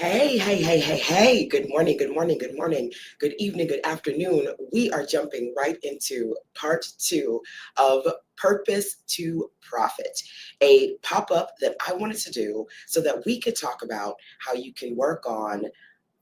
Hey. Good morning, good morning, good morning, good evening, good afternoon. We are jumping right into part two of Purpose to Profit, a pop up that I wanted to do so that we could talk about how you can work on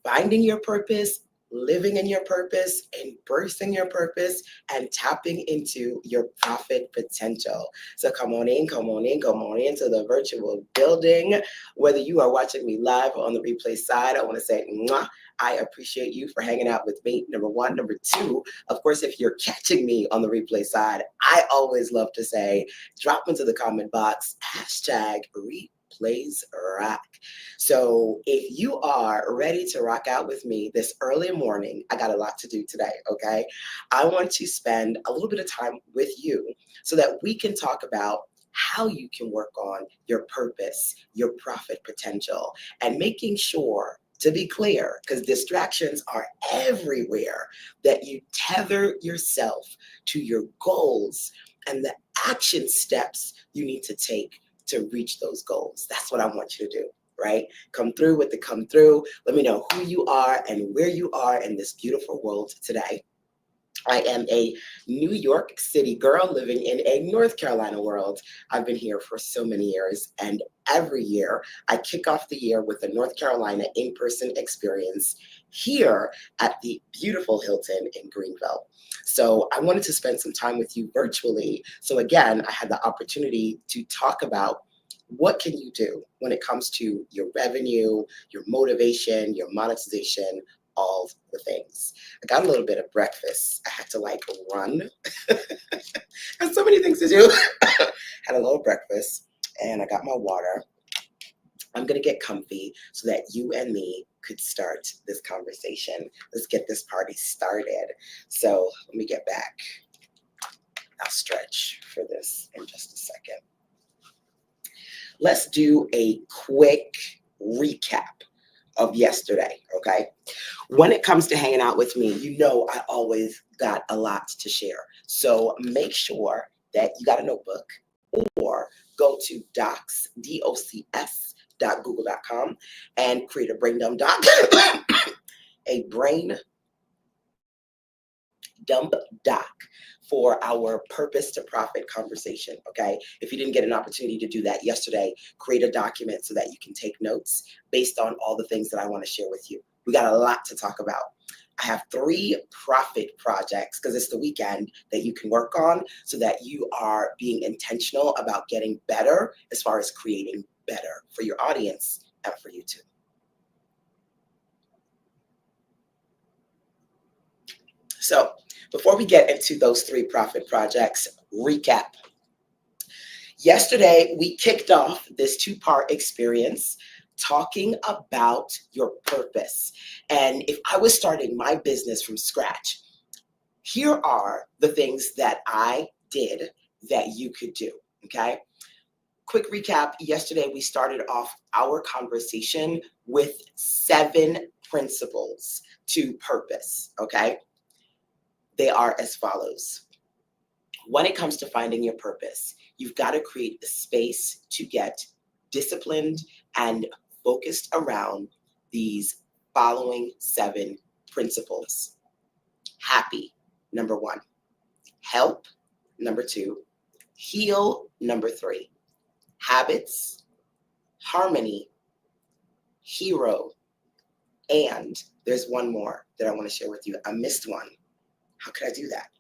finding your purpose, living in your purpose, embracing your purpose, and tapping into your profit potential. So come on in to the virtual building. Whether you are watching me live or on the replay side, I want to say, mwah, I appreciate you for hanging out with me, number one. Number two, of course, if you're catching me on the replay side, I always love to say, drop into the comment box, hashtag replays rock. So if you are ready to rock out with me this early morning, I got a lot to do today, okay? I want to spend a little bit of time with you so that we can talk about how you can work on your purpose, your profit potential, and making sure, to be clear, because distractions are everywhere, that you tether yourself to your goals and the action steps you need to take to reach those goals. That's what I want you to do, right? Come through with the come through. Let me know who you are and where you are in this beautiful world today. I am a New York City girl living in a North Carolina world. I've been here for so many years, and every year I kick off the year with a North Carolina in-person experience here at the beautiful Hilton in Greenville. So I wanted to spend some time with you virtually. So again, I had the opportunity to talk about what can you do when it comes to your revenue, your motivation, your monetization, all the things. I got a little bit of breakfast. I had to run. Had so many things to do. Had a little breakfast and I got my water. I'm going to get comfy so that you and me could start this conversation. Let's get this party started. So let me get back. I'll stretch for this in just a second. Let's do a quick recap of yesterday, okay? When it comes to hanging out with me, you know I always got a lot to share. So make sure that you got a notebook or go to docs.google.com and create a brain dump doc, a brain dump doc for our purpose to profit conversation, okay? If you didn't get an opportunity to do that yesterday, create a document so that you can take notes based on all the things that I want to share with you. We got a lot to talk about. I have 3 profit projects because it's the weekend that you can work on so that you are being intentional about getting better as far as creating better for your audience and for you too. So before we get into those 3 profit projects, recap. Yesterday, we kicked off this 2-part experience talking about your purpose. And if I was starting my business from scratch, here are the things that I did that you could do, okay? Quick recap, yesterday we started off our conversation with 7 principles to purpose, okay? They are as follows. When it comes to finding your purpose, you've got to create the space to get disciplined and focused around these following 7 principles. Happy, number 1. Help, number 2. Heal, number 3. Habits, harmony, hero, and there's one more that I want to share with you. I missed one. How could I do that?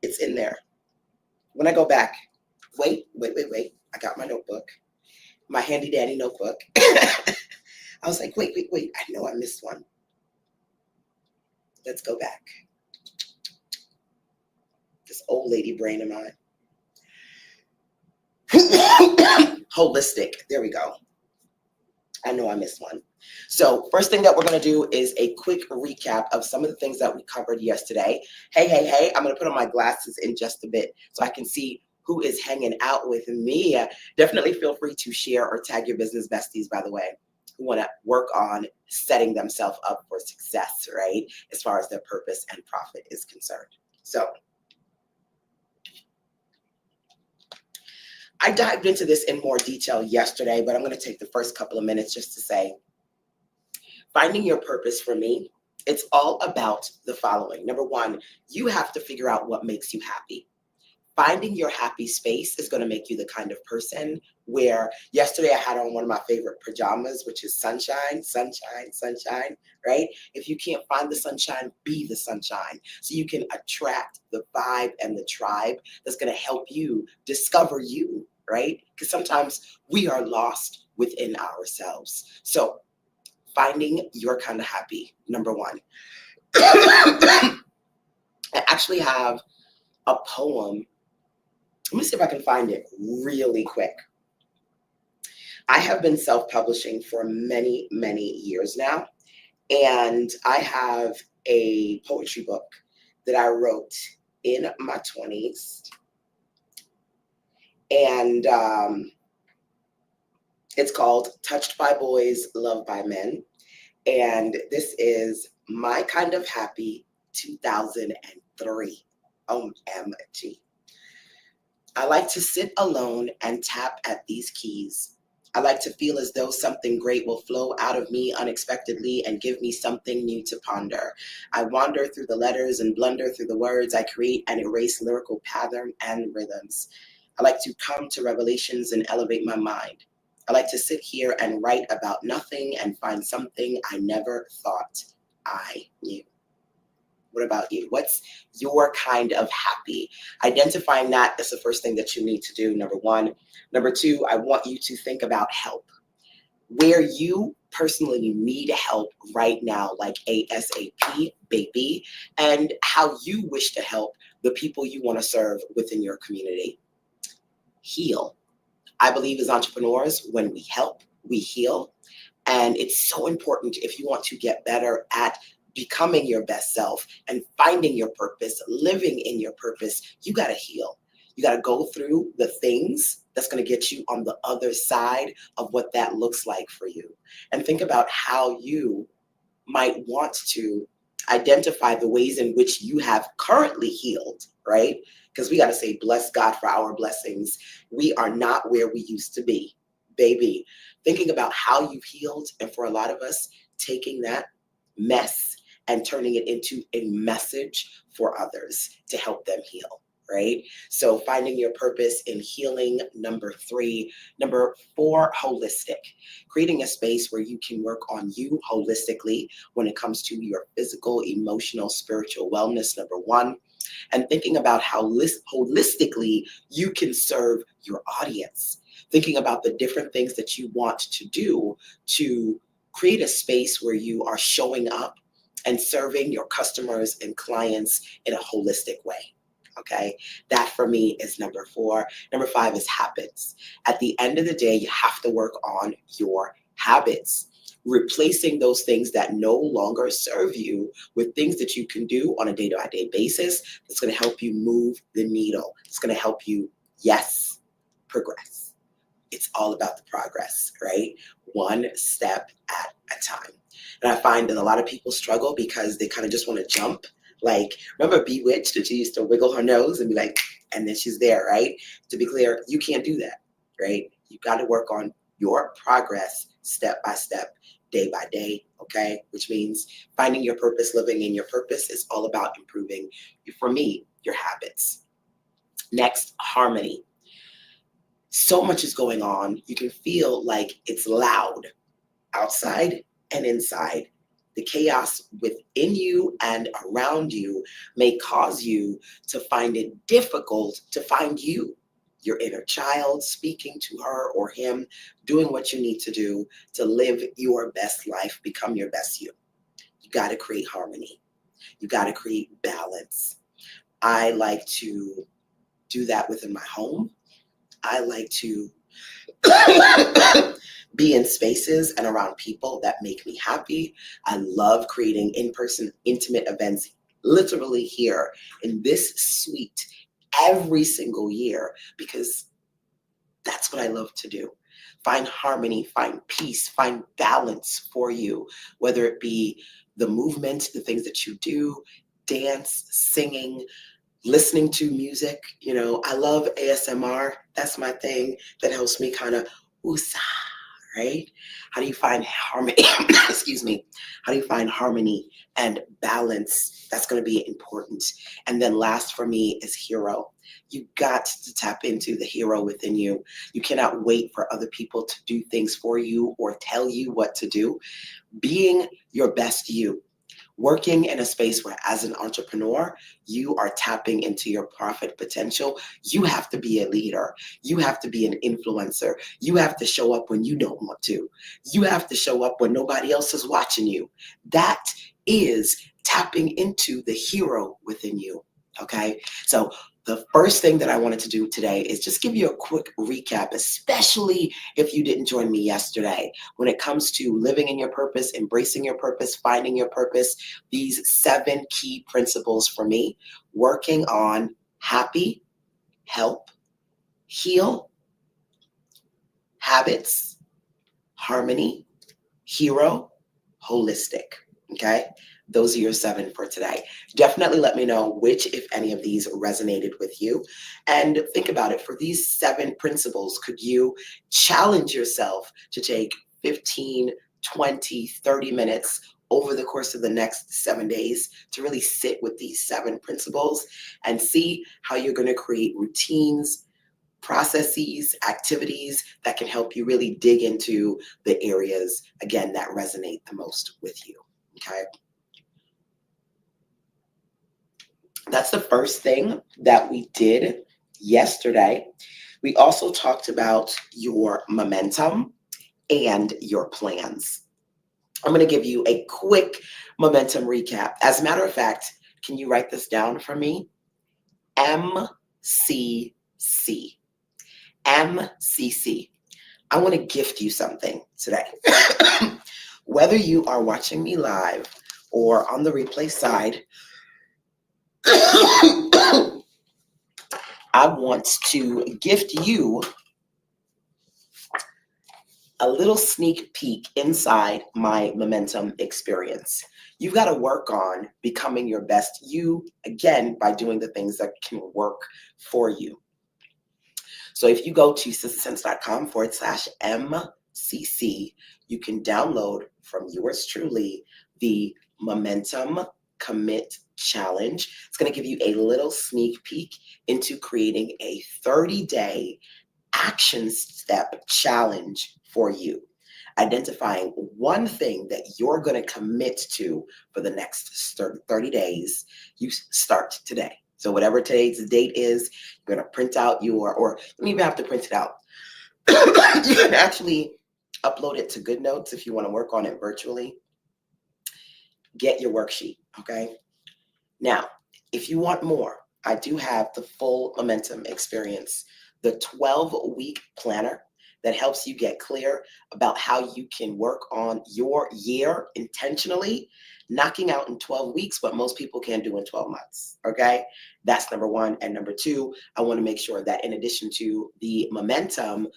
It's in there. When I go back, wait. I got my notebook, my handy dandy notebook. I was like, wait. I know I missed one. Let's go back. This old lady brain of mine. Holistic. There we go. I know I missed one. So first thing that we're going to do is a quick recap of some of the things that we covered yesterday. Hey, I'm going to put on my glasses in just a bit so I can see who is hanging out with me. Definitely feel free to share or tag your business besties, by the way, who want to work on setting themselves up for success, right? As far as their purpose and profit is concerned. So I dived into this in more detail yesterday, but I'm going to take the first couple of minutes just to say, finding your purpose for me, it's all about the following. Number one, you have to figure out what makes you happy. Finding your happy space is going to make you the kind of person where yesterday I had on one of my favorite pajamas, which is sunshine, sunshine, sunshine, right? If you can't find the sunshine, be the sunshine so you can attract the vibe and the tribe that's going to help you discover you, right? Because sometimes we are lost within ourselves. So finding your kind of happy, number one. I actually have a poem. Let me see if I can find it really quick. I have been self-publishing for many, many years now, and I have a poetry book that I wrote in my 20s, and it's called Touched by Boys, Loved by Men, and this is My Kind of Happy 2003. OMG. I like to sit alone and tap at these keys. I like to feel as though something great will flow out of me unexpectedly and give me something new to ponder. I wander through the letters and blunder through the words I create and erase lyrical pattern and rhythms. I like to come to revelations and elevate my mind. I like to sit here and write about nothing and find something I never thought I knew. What about you? What's your kind of happy? Identifying that is the first thing that you need to do, number one. Number two, I want you to think about help. Where you personally need help right now, like ASAP, baby, and how you wish to help the people you want to serve within your community. Heal. I believe as entrepreneurs, when we help, we heal. And it's so important if you want to get better at becoming your best self and finding your purpose, living in your purpose, you got to heal. You got to go through the things that's going to get you on the other side of what that looks like for you. And think about how you might want to identify the ways in which you have currently healed, right? Because we got to say, bless God for our blessings. We are not where we used to be, baby. Thinking about how you've healed, and for a lot of us, taking that mess and turning it into a message for others to help them heal, right? So finding your purpose in healing, number three. Number four, holistic. Creating a space where you can work on you holistically when it comes to your physical, emotional, spiritual wellness, number one. And thinking about how holistically you can serve your audience. Thinking about the different things that you want to do to create a space where you are showing up and serving your customers and clients in a holistic way. Okay, that for me is number four. Number five is habits. At the end of the day, you have to work on your habits, replacing those things that no longer serve you with things that you can do on a day-to-day basis that's going to help you move the needle. It's going to help you, yes, progress. It's all about the progress, right? One step at a time. And I find that a lot of people struggle because they kind of just want to jump. Like, remember Bewitched, that she used to wiggle her nose and be like, and then she's there, right? To be clear, you can't do that, right? You got to work on your progress step by step, day by day, okay? Which means finding your purpose, living in your purpose is all about improving, for me, your habits. Next, harmony. So much is going on. You can feel like it's loud outside and inside. The chaos within you and around you may cause you to find it difficult to find you, your inner child, speaking to her or him, doing what you need to do to live your best life, become your best you. You got to create harmony. You got to create balance. I like to do that within my home. I like to be in spaces and around people that make me happy. I love creating in-person intimate events literally here in this suite every single year because that's what I love to do. Find harmony, find peace, find balance for you, whether it be the movement, the things that you do, dance, singing, listening to music. I love ASMR. That's my thing. That helps me kind of woosah, right? How do you find harmony? Excuse me. How do you find harmony and balance? That's going to be important. And then last for me is hero. You got to tap into the hero within you. You cannot wait for other people to do things for you or tell you what to do. Being your best you. Working in a space where, as an entrepreneur, you are tapping into your profit potential. You have to be a leader. You have to be an influencer. You have to show up when you don't want to. You have to show up when nobody else is watching you. That is tapping into the hero within you. Okay. So the first thing that I wanted to do today is just give you a quick recap, especially if you didn't join me yesterday. When it comes to living in your purpose, embracing your purpose, finding your purpose, these 7 key principles for me: working on happy, help, heal, habits, harmony, hero, holistic. Okay? Those are your 7 for today. Definitely let me know which, if any of these resonated with you. And think about it. For these 7 principles, could you challenge yourself to take 15, 20, 30 minutes over the course of the next 7 days to really sit with these 7 principles and see how you're going to create routines, processes, activities that can help you really dig into the areas, again, that resonate the most with you. Okay? That's the first thing that we did yesterday. We also talked about your momentum and your plans. I'm going to give you a quick momentum recap. As a matter of fact, can you write this down for me? MCC. MCC. I want to gift you something today. Whether you are watching me live or on the replay side, I want to gift you a little sneak peek inside my momentum experience. You've got to work on becoming your best you, again, by doing the things that can work for you. So if you go to sistersense.com/MCC, you can download from yours truly the Momentum Commit Challenge. It's going to give you a little sneak peek into creating a 30-day action step challenge for you, identifying one thing that you're going to commit to for the next 30 days. You start today. So whatever today's date is, you're going to print out or you don't even have to print it out. You can actually upload it to GoodNotes if you want to work on it virtually. Get your worksheet, okay? Now, if you want more, I do have the full momentum experience, the 12-week planner that helps you get clear about how you can work on your year intentionally, knocking out in 12 weeks what most people can do in 12 months, okay? That's number 1. And number 2, I want to make sure that in addition to the Momentum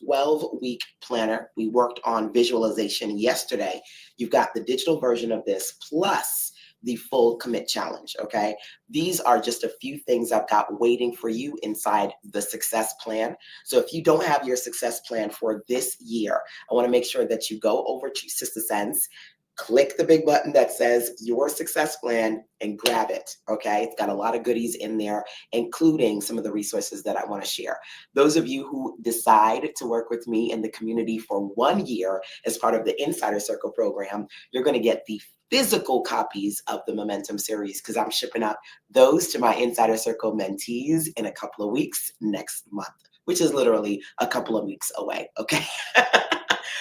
12-week planner, we worked on visualization yesterday. You've got the digital version of this plus the full commit challenge, okay? These are just a few things I've got waiting for you inside the success plan. So if you don't have your success plan for this year, I want to make sure that you go over to Sister Sense, click the big button that says your success plan and grab it, okay? It's got a lot of goodies in there, including some of the resources that I want to share. Those of you who decide to work with me in the community for 1 year as part of the Insider Circle program, you're going to get the physical copies of the Momentum series because I'm shipping out those to my Insider Circle mentees in a couple of weeks next month, which is literally a couple of weeks away, okay?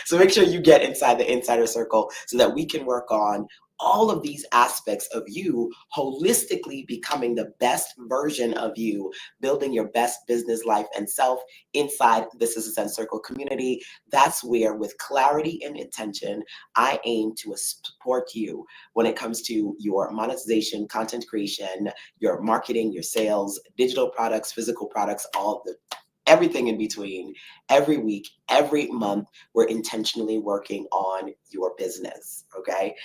So make sure you get inside the Insider Circle so that we can work on all of these aspects of you holistically becoming the best version of you, building your best business life and self inside the Sister Sense Circle community. That's where, with clarity and intention, I aim to support you when it comes to your monetization, content creation, your marketing, your sales, digital products, physical products, all of the everything in between, every week, every month, we're intentionally working on your business, okay?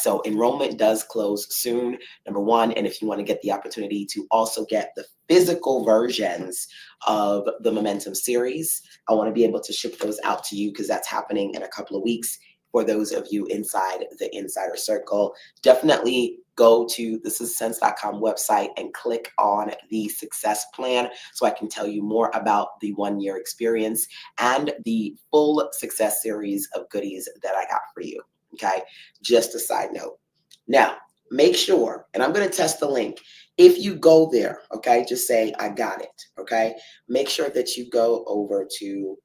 So enrollment does close soon, number one, and if you want to get the opportunity to also get the physical versions of the Momentum series, I want to be able to ship those out to you because that's happening in a couple of weeks. For those of you inside the Insider Circle, definitely go to the successsense.com website and click on the success plan so I can tell you more about the 1-year experience and the full success series of goodies that I got for you. Okay, just a side note. Now, make sure, and I'm going to test the link. If you go there, okay, just say I got it. Okay, make sure that you go over to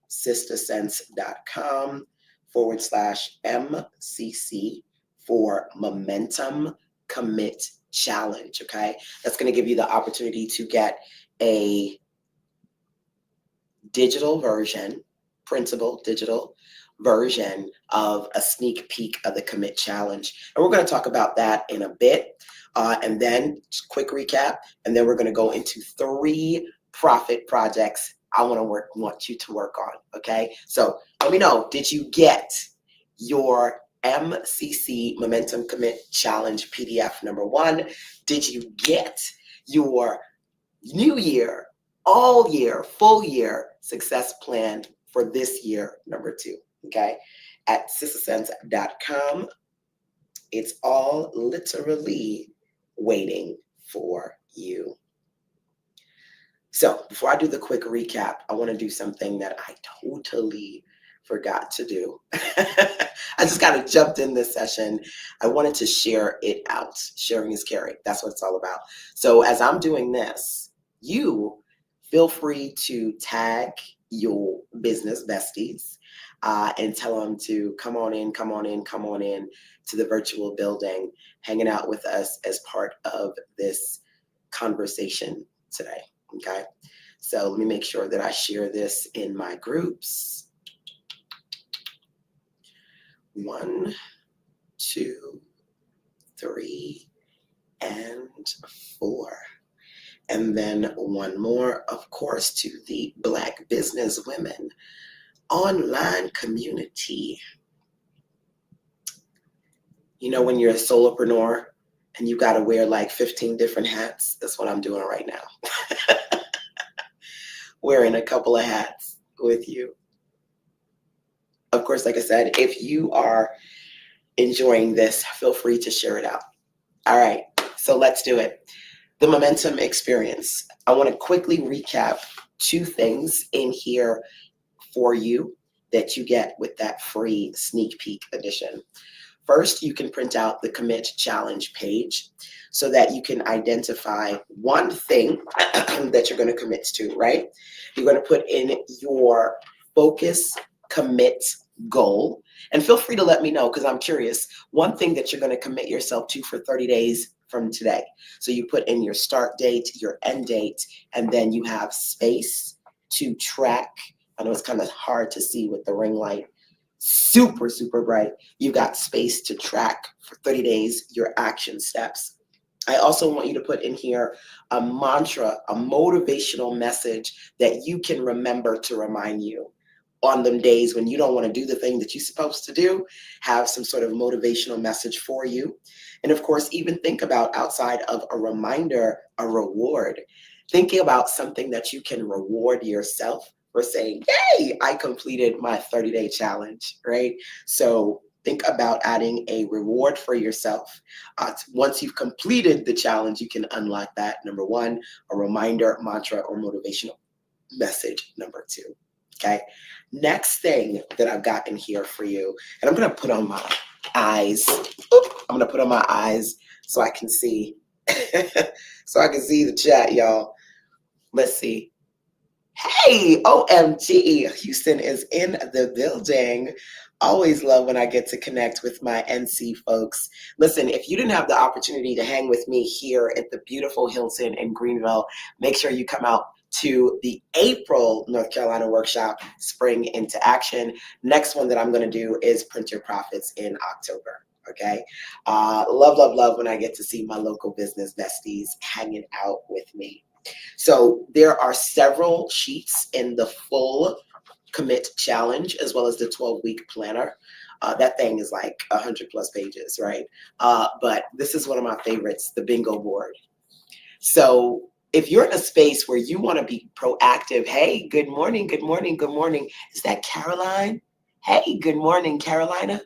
sistasense.com/MCC for Momentum Commit Challenge. Okay, that's going to give you the opportunity to get a digital version, printable digital version of a sneak peek of the Commit Challenge. And we're going to talk about that in a bit. And then just quick recap, and then we're going to go into 3 profit projects I want you to work on. Okay, so let me know, did you get your MCC Momentum Commit Challenge PDF number 1? Did you get your new year, all year, full year success plan for this year number 2? Okay, at sistasense.com, it's all literally waiting for you. So before I do the quick recap, I want to do something that I totally forgot to do. I just kind of jumped in this session. I wanted to share it out. Sharing is caring. That's what it's all about. So as I'm doing this, you feel free to tag your business besties and tell them to come on in to the virtual building, hanging out with us as part of this conversation today. Okay, so let me make sure that I share this in my groups. 1, 2, 3, and 4. And then one more, of course, to the Black Business Women online community. You know, when you're a solopreneur and you got to wear like 15 different hats, that's what I'm doing right now. Wearing a couple of hats with you. Of course, like I said, if you are enjoying this, feel free to share it out. All right, so let's do it. The Momentum experience. I want to quickly recap 2 things in here for you that you get with that free sneak peek edition. First, you can print out the Commit Challenge page so that you can identify one thing that you're going to commit to, right? You're going to put in your focus, commit, goal, and feel free to let me know because I'm curious. One thing that you're going to commit yourself to for 30 days from today. So you put in your start date, your end date, and then you have space to track. I know it's kind of hard to see with the ring light. Super, super bright. You've got space to track for 30 days your action steps. I also want you to put in here a mantra, a motivational message that you can remember to remind you on them days when you don't want to do the thing that you're supposed to do. Have some sort of motivational message for you. And of course, even think about, outside of a reminder, a reward. Thinking about something that you can reward yourself for saying, yay, I completed my 30-day challenge, right? So think about adding a reward for yourself. Once you've completed the challenge, you can unlock that. Number 1, a reminder, mantra, or motivational message. Number 2, okay? Next thing that I've got in here for you, and I'm going to put on my eyes. I'm going to put on my eyes so I can see, so I can see the chat, y'all. Let's see. Hey, OMG, Houston is in the building. Always love when I get to connect with my NC folks. Listen, if you didn't have the opportunity to hang with me here at the beautiful Hilton in Greenville, make sure you come out to the April North Carolina workshop, Spring into Action. Next one that I'm going to do is Print Your Profits in October. Okay. Love when I get to see my local business besties hanging out with me. So there are several sheets in the full commit challenge as well as the 12-week planner. That thing is like 100 plus pages, right? But this is one of my favorites, the bingo board. So if you're in a space where you want to be proactive, hey, good morning, good morning, good morning. Is that Caroline? Hey, good morning, Carolina.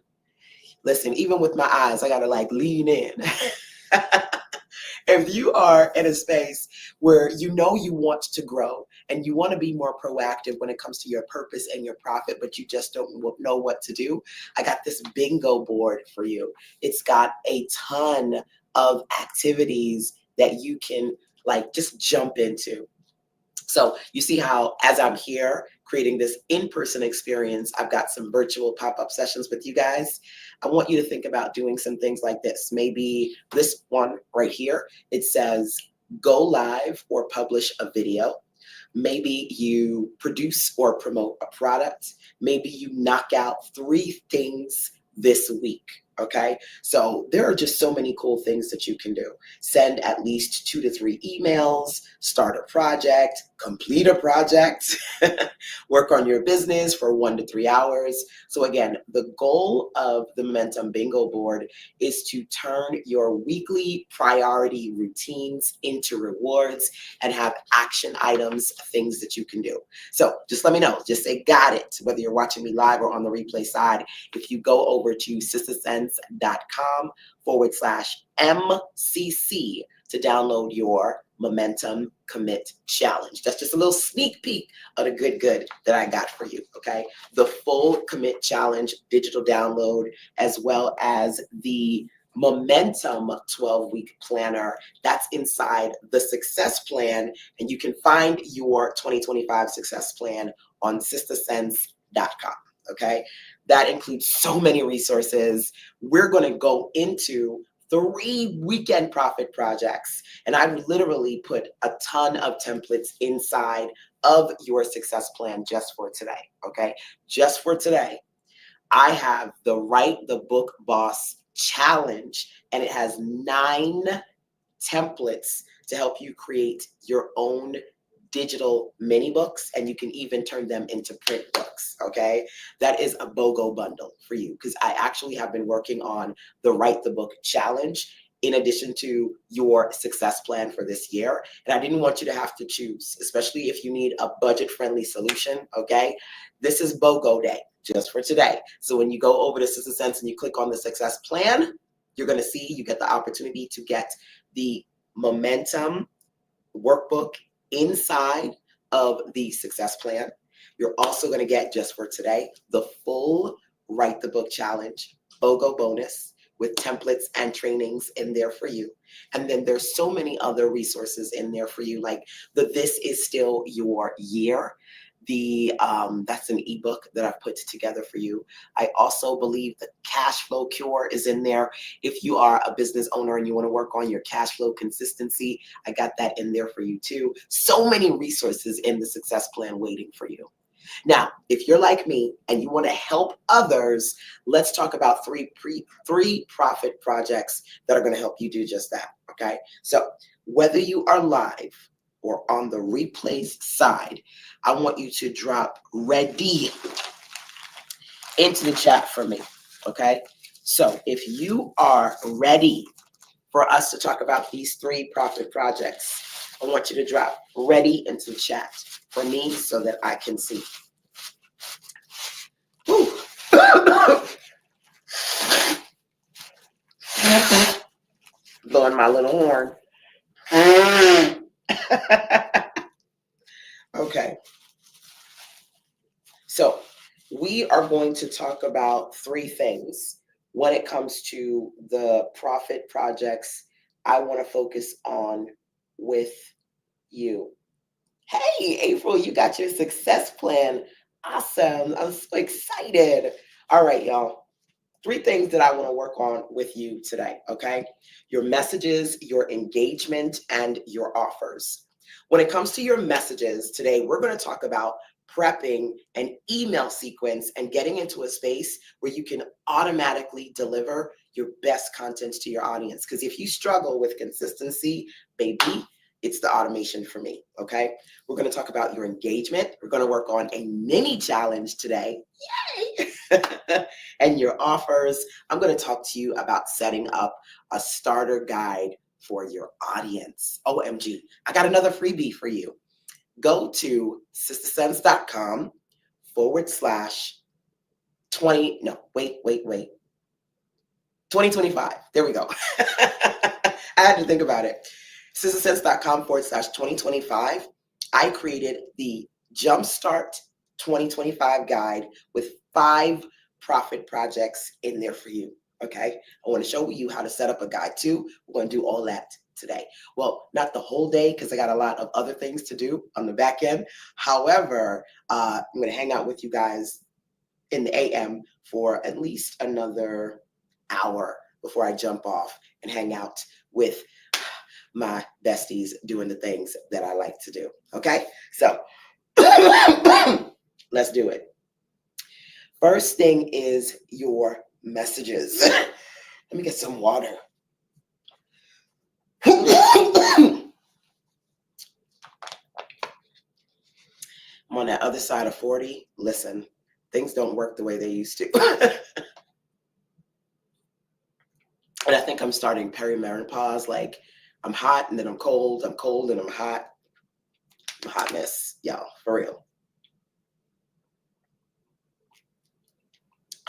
Listen, even with my eyes, I gotta like lean in. If you are in a space where you know you want to grow and you want to be more proactive when it comes to your purpose and your profit, but you just don't know what to do, I got this bingo board for you. It's got a ton of activities that you can like just jump into. So you see how as I'm here creating this in-person experience, I've got some virtual pop-up sessions with you guys. I want you to think about doing some things like this. Maybe this one right here, it says go live or publish a video. Maybe you produce or promote a product. Maybe you knock out 3 things this week. Okay, so there are just so many cool things that you can do. Send at least 2 to 3 emails, start a project, complete a project, work on your business for 1 to 3 hours. So again, the goal of the Momentum Bingo Board is to turn your weekly priority routines into rewards and have action items, things that you can do. So just let me know, just say got it, whether you're watching me live or on the replay side. If you go over to sistersense.com/MCC to download your Momentum Commit Challenge. That's just a little sneak peek of the good that I got for you, okay? The full Commit Challenge digital download, as well as the Momentum 12-week planner, that's inside the success plan, and you can find your 2025 success plan on sistersense.com, okay? That includes so many resources. We're going to go into 3 weekend profit projects, and I literally put a ton of templates inside of your success plan just for today, okay? Just for today. I have the Write the Book Boss Challenge, and it has 9 templates to help you create your own digital mini books, and you can even turn them into print books, okay? That is a BOGO bundle for you because I actually have been working on the Write the Book Challenge in addition to your success plan for this year. And I didn't want you to have to choose, especially if you need a budget-friendly solution, okay? This is BOGO day just for today. So when you go over to Sister Sense and you click on the success plan, you're gonna see you get the opportunity to get the Momentum workbook inside of the success plan. You're also going to get, just for today, the full Write the Book Challenge BOGO bonus with templates and trainings in there for you. And then there's so many other resources in there for you, like the This Is Still Your Year. That's an ebook that I've put together for you. I also believe the cash flow cure is in there. If you are a business owner and you want to work on your cash flow consistency, I got that in there for you too. So many resources in the success plan waiting for you. Now, if you're like me and you want to help others, let's talk about three profit projects that are going to help you do just that, okay? So whether you are live or on the replays side, I want you to drop ready into the chat for me, okay? So if you are ready for us to talk about these 3 profit projects, I want you to drop ready into the chat for me so that I can see. Woo. Blowing my little horn. Okay. So we are going to talk about 3 things when it comes to the profit projects I want to focus on with you. Hey, April, you got your success plan. Awesome. I'm so excited. All right, y'all. 3 things that I want to work on with you today, okay? Your messages, your engagement, and your offers. When it comes to your messages today, we're going to talk about prepping an email sequence and getting into a space where you can automatically deliver your best content to your audience. Because if you struggle with consistency, baby, it's the automation for me, okay? We're going to talk about your engagement. We're going to work on a mini challenge today. Yay! And your offers. I'm going to talk to you about setting up a starter guide for your audience. OMG, I got another freebie for you. Go to sistersense.com /20, no, wait. 2025. There we go. I had to think about it. sistersense.com /2025. I created the Jumpstart 2025 guide with 5 profit projects in there for you. Okay. I want to show you how to set up a guide too. We're going to do all that today. Well, not the whole day because I got a lot of other things to do on the back end. However, I'm going to hang out with you guys in the AM for at least another hour before I jump off and hang out with my besties doing the things that I like to do. Okay, so let's do it. First thing is your messages. Let me get some water. I'm on that other side of 40. Listen, things don't work the way they used to. And I think I'm starting perimenopause. Like, I'm hot and then I'm cold and I'm hot. Hotness, y'all, for real.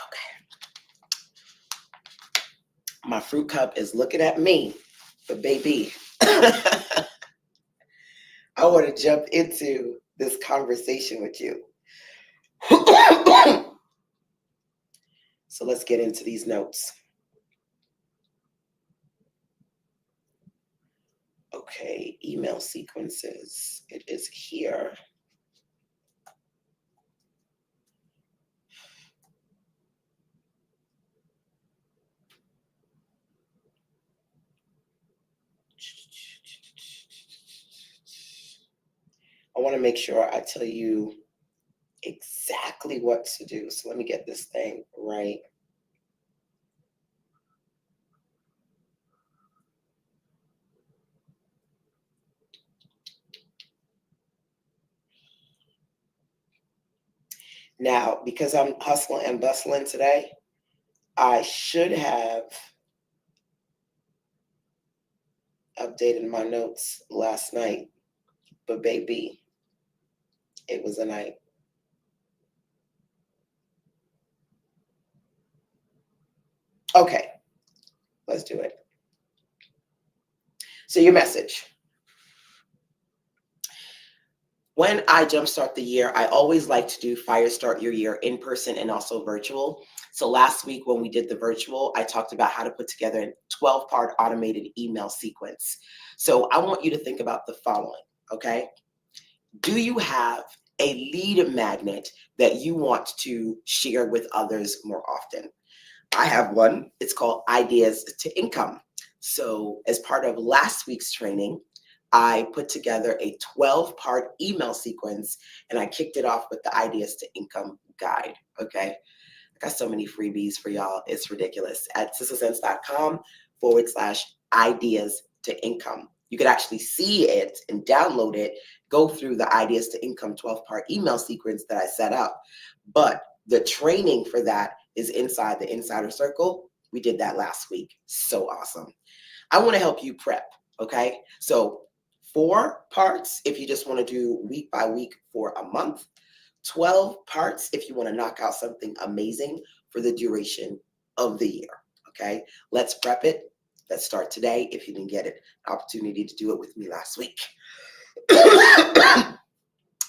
Okay. My fruit cup is looking at me, but baby, I want to jump into this conversation with you. So let's get into these notes. Okay, email sequences. It is here. I want to make sure I tell you exactly what to do. So let me get this thing right. Now, because I'm hustling and bustling today, I should have updated my notes last night, but baby, it was a night. Okay, let's do it. So your message. When I jumpstart the year, I always like to do Fire Start Your Year in person and also virtual. So last week when we did the virtual, I talked about how to put together a 12-part automated email sequence. So I want you to think about the following, okay? Do you have a lead magnet that you want to share with others more often? I have one. It's called Ideas to Income. So as part of last week's training, I put together a 12-part email sequence and I kicked it off with the Ideas to Income guide, okay? I got so many freebies for y'all. It's ridiculous. At sistersense.com /ideas to income. You could actually see it and download it, go through the Ideas to Income 12-part email sequence that I set up. But the training for that is inside the Insider Circle. We did that last week. So awesome. I want to help you prep, okay? So 4 parts if you just want to do week by week for a month. 12 parts if you want to knock out something amazing for the duration of the year, okay? Let's prep it. Let's start today if you didn't get it, an opportunity to do it with me last week.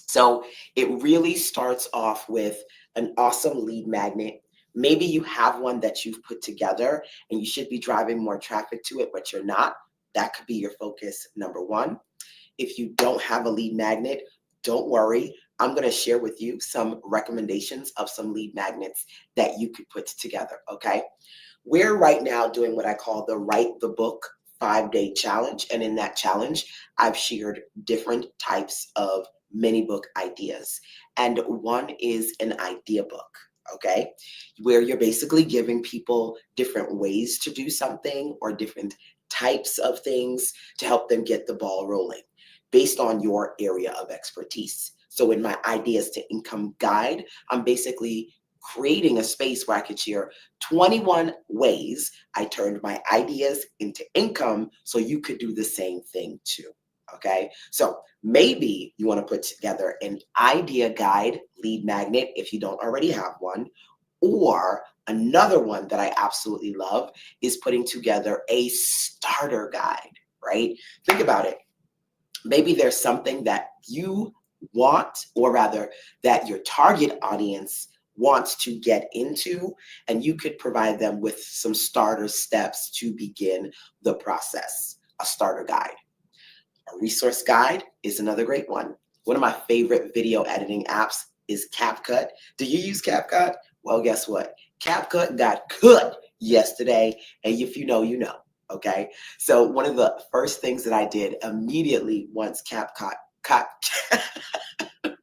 So it really starts off with an awesome lead magnet. Maybe you have one that you've put together and you should be driving more traffic to it, but you're not. That could be your focus, number 1. If you don't have a lead magnet, don't worry. I'm going to share with you some recommendations of some lead magnets that you could put together, okay? We're right now doing what I call the Write the Book 5-day challenge. And in that challenge, I've shared different types of mini book ideas. And one is an idea book, okay? Where you're basically giving people different ways to do something or different types of things to help them get the ball rolling. based on your area of expertise. So in my ideas to income guide, I'm basically creating a space where I could share 21 ways I turned my ideas into income so you could do the same thing too. Okay, so maybe you want to put together an idea guide lead magnet if you don't already have one, or another one that I absolutely love is putting together a starter guide, right? Think about it. Maybe there's something that you want, or rather that your target audience wants to get into, and you could provide them with some starter steps to begin the process. A starter guide. A resource guide is another great one. One of my favorite video editing apps is CapCut. Do you use CapCut? Well, guess what? CapCut got cut yesterday, and if you know, you know. Okay, so one of the first things that I did immediately once CapCut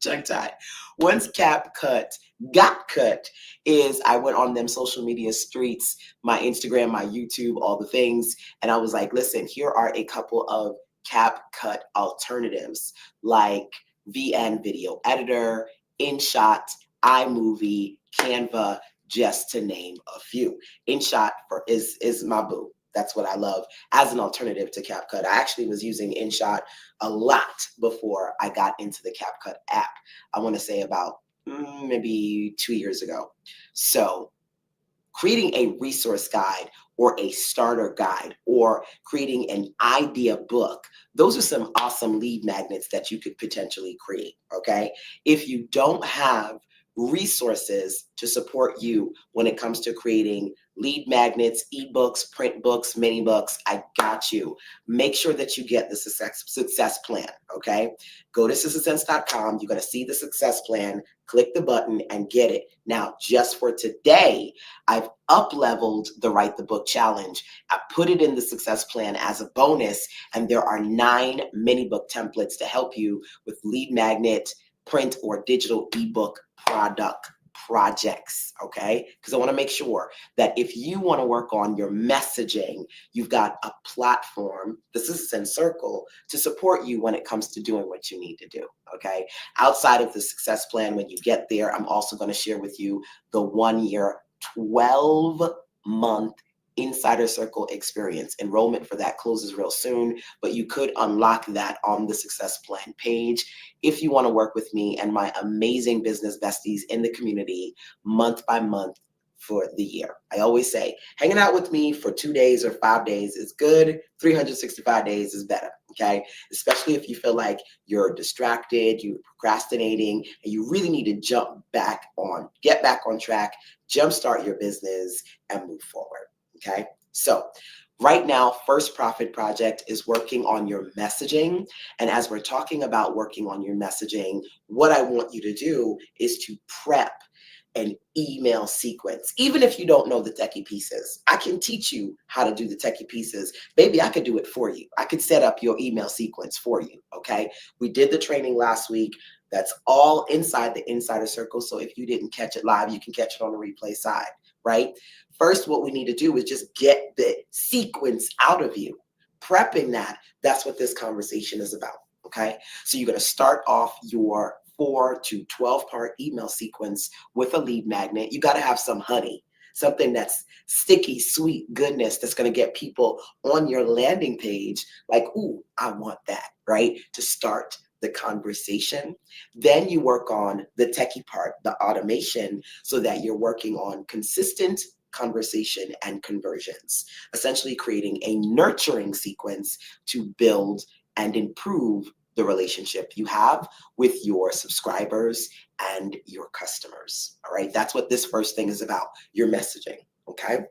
tongue tied. Once CapCut got cut, is I went on them social media streets, my Instagram, my YouTube, all the things, and I was like, listen, here are a couple of CapCut alternatives like VN Video Editor, InShot, iMovie, Canva, just to name a few. InShot is my boo. That's what I love as an alternative to CapCut. I actually was using InShot a lot before I got into the CapCut app. I want to say about maybe 2 years ago. So creating a resource guide or a starter guide or creating an idea book, those are some awesome lead magnets that you could potentially create, okay? If you don't have resources to support you when it comes to creating lead magnets, ebooks, print books, mini books, I got you. Make sure that you get the success plan, okay? Go to successsense.com. You're going to see the success plan. Click the button and get it. Now, just for today, I've up-leveled the Write the Book Challenge. I put it in the success plan as a bonus, and there are 9 mini book templates to help you with lead magnet, print or digital ebook product projects, okay? Because I want to make sure that if you want to work on your messaging, you've got a platform, the Citizen Circle, to support you when it comes to doing what you need to do, okay? Outside of the success plan, when you get there, I'm also going to share with you the 1-year, 12-month Insider Circle experience. Enrollment for that closes real soon, but you could unlock that on the success plan page if you want to work with me and my amazing business besties in the community month by month for the year. I always say hanging out with me for 2 days or 5 days is good. 365 days is better, okay? Especially if you feel like you're distracted, you're procrastinating, and you really need to get back on track, jumpstart your business, and move forward. Okay, so right now, First Profit Project is working on your messaging. And as we're talking about working on your messaging, what I want you to do is to prep an email sequence. Even if you don't know the techie pieces, I can teach you how to do the techie pieces. Maybe I could do it for you. I could set up your email sequence for you, okay? We did the training last week. That's all inside the Insider Circle. So if you didn't catch it live, you can catch it on the replay side, right? First, what we need to do is just get the sequence out of you. Prepping that's what this conversation is about, okay? So you're going to start off your 4 to 12 part email sequence with a lead magnet. You got to have some honey, something that's sticky, sweet goodness that's going to get people on your landing page like, ooh, I want that, right? To start the conversation. Then you work on the techie part, the automation, so that you're working on consistent conversation and conversions, essentially creating a nurturing sequence to build and improve the relationship you have with your subscribers and your customers. All right, that's what this first thing is about, your messaging. Okay,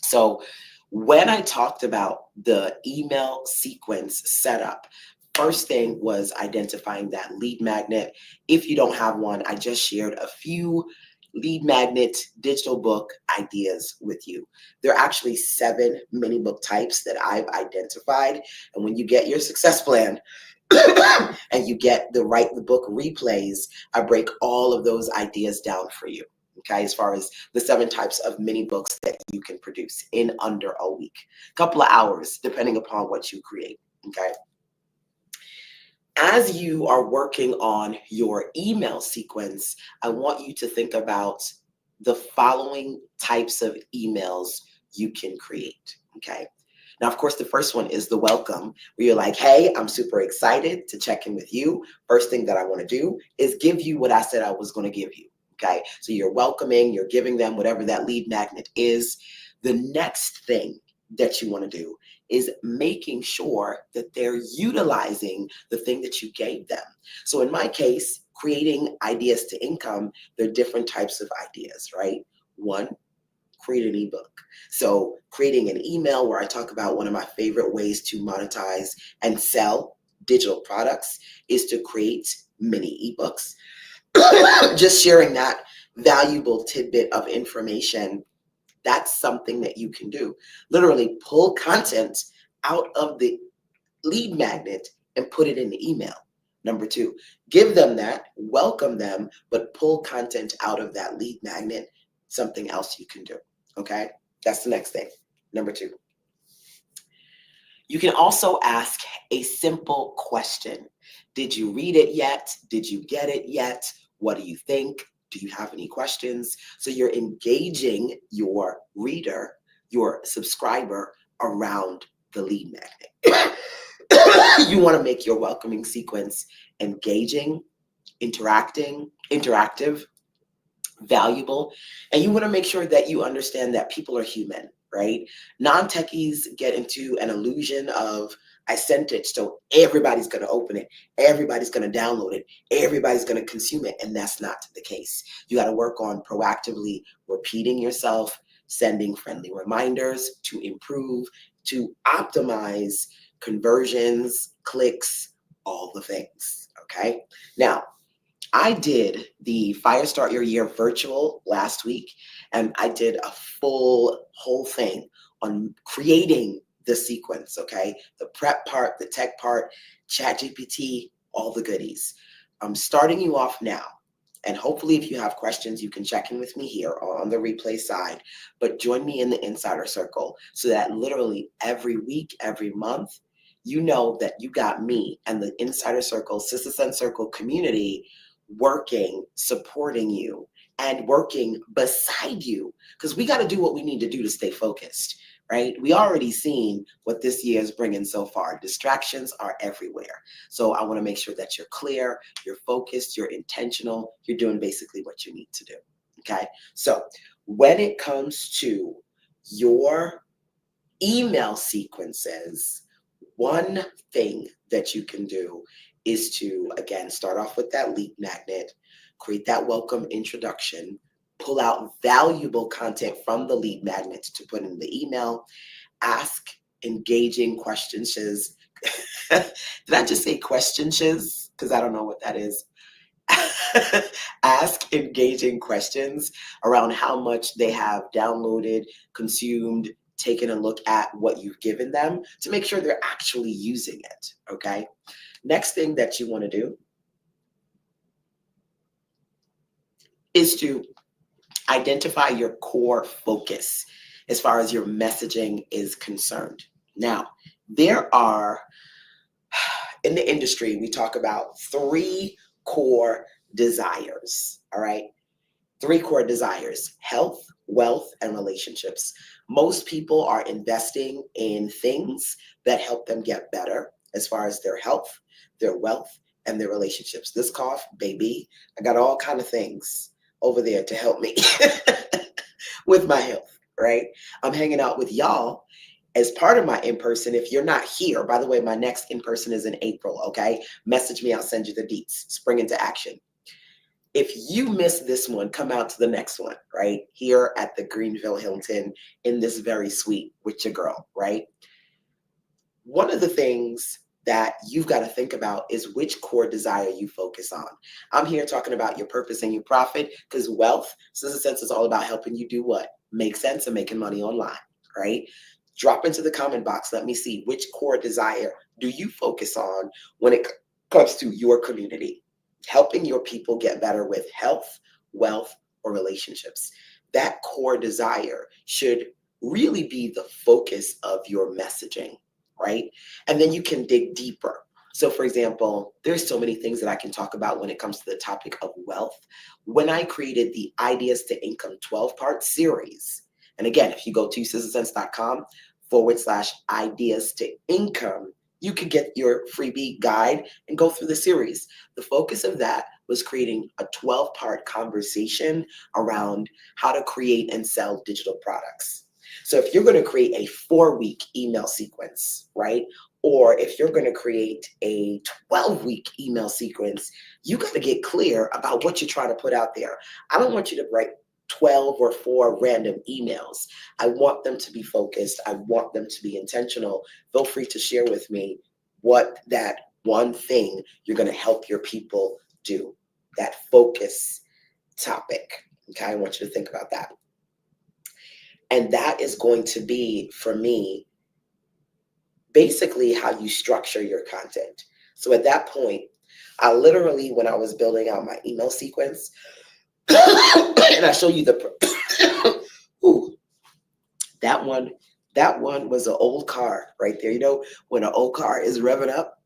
so when I talked about the email sequence setup, first thing was identifying that lead magnet. If you don't have one, I just shared a few lead magnet digital book ideas with you. There are actually 7 mini book types that I've identified. And when you get your success plan and you get the Write the Book replays, I break all of those ideas down for you. Okay, as far as the 7 types of mini books that you can produce in under a week, a couple of hours, depending upon what you create. Okay. As you are working on your email sequence, I want you to think about the following types of emails you can create. Okay. Now, of course, the first one is the welcome, where you're like, hey, I'm super excited to check in with you. First thing that I want to do is give you what I said I was going to give you. Okay. So you're welcoming, you're giving them whatever that lead magnet is. The next thing that you want to do is making sure that they're utilizing the thing that you gave them. So in my case, creating ideas to income, there are different types of ideas, right? One, create an ebook. So creating an email where I talk about one of my favorite ways to monetize and sell digital products is to create mini ebooks. Just sharing that valuable tidbit of information, that's something that you can do. Literally pull content out of the lead magnet and put it in the email. Number two, give them that, welcome them, but pull content out of that lead magnet, something else you can do. Okay, that's the next thing. Number two, you can also ask a simple question. Did you read it yet? Did you get it yet? What do you think? Do you have any questions? So you're engaging your reader, your subscriber around the lead magnet. You want to make your welcoming sequence engaging, interactive, valuable, and you want to make sure that you understand that people are human, right? Non-techies get into an illusion of I sent it, so everybody's going to open it, everybody's going to download it, everybody's going to consume it, and that's not the case. You got to work on proactively repeating yourself, sending friendly reminders to improve, to optimize conversions, clicks, all the things, okay? Now, I did the Fire Start Your Year virtual last week, and I did a whole thing on creating the sequence, okay? The prep part, the tech part, ChatGPT, all the goodies. I'm starting you off now. And hopefully if you have questions, you can check in with me here on the replay side, but join me in the Insider Circle so that literally every week, every month, you know that you got me and the Insider Circle, Sister Sun Circle community working, supporting you, and working beside you, because we got to do what we need to do to stay focused, right? We already seen what this year is bringing so far. Distractions are everywhere. So I want to make sure that you're clear, you're focused, you're intentional, you're doing basically what you need to do, okay? So when it comes to your email sequences, one thing that you can do is to, again, start off with that lead magnet, create that welcome introduction, pull out valuable content from the lead magnet to put in the email, ask engaging questions. Did I just say questions? Because I don't know what that is. Ask engaging questions around how much they have downloaded, consumed, taken a look at what you've given them to make sure they're actually using it, okay? Next thing that you want to do is to identify your core focus as far as your messaging is concerned. Now, there are, in the industry, we talk about 3 core desires, all right? 3 core desires: health, wealth, and relationships. Most people are investing in things that help them get better as far as their health, their wealth, and their relationships. This cough, baby, I got all kind of things over there to help me with my health, right? I'm hanging out with y'all as part of my in-person. If you're not here, by the way, my next in-person is in April, okay? Message me, I'll send you the deets. Spring into action. If you miss this one, come out to the next one, right? Here at the Greenville Hilton in this very suite with your girl, right? One of the things that you've got to think about is which core desire you focus on. I'm here talking about your purpose and your profit, because wealth, Sister Sense, is all about helping you do what? Make sense of making money online, right? Drop into the comment box. Let me see, which core desire do you focus on when it comes to your community? Helping your people get better with health, wealth, or relationships. That core desire should really be the focus of your messaging, right? And then you can dig deeper. So for example, there's so many things that I can talk about when it comes to the topic of wealth. When I created the Ideas to Income 12-part series, and again, if you go to sizzlesense.com/ideas to income, you could get your freebie guide and go through the series. The focus of that was creating a 12-part conversation around how to create and sell digital products. So if you're going to create a 4-week email sequence, right? Or if you're going to create a 12-week email sequence, you got to get clear about what you're trying to put out there. I don't want you to write 12 or 4 random emails. I want them to be focused. I want them to be intentional. Feel free to share with me what that one thing you're going to help your people do, that focus topic. Okay, I want you to think about that. And that is going to be, for me, basically how you structure your content. So at that point, I literally, when I was building out my email sequence, and I show you the, ooh, that one was an old car right there. You know, when an old car is revving up,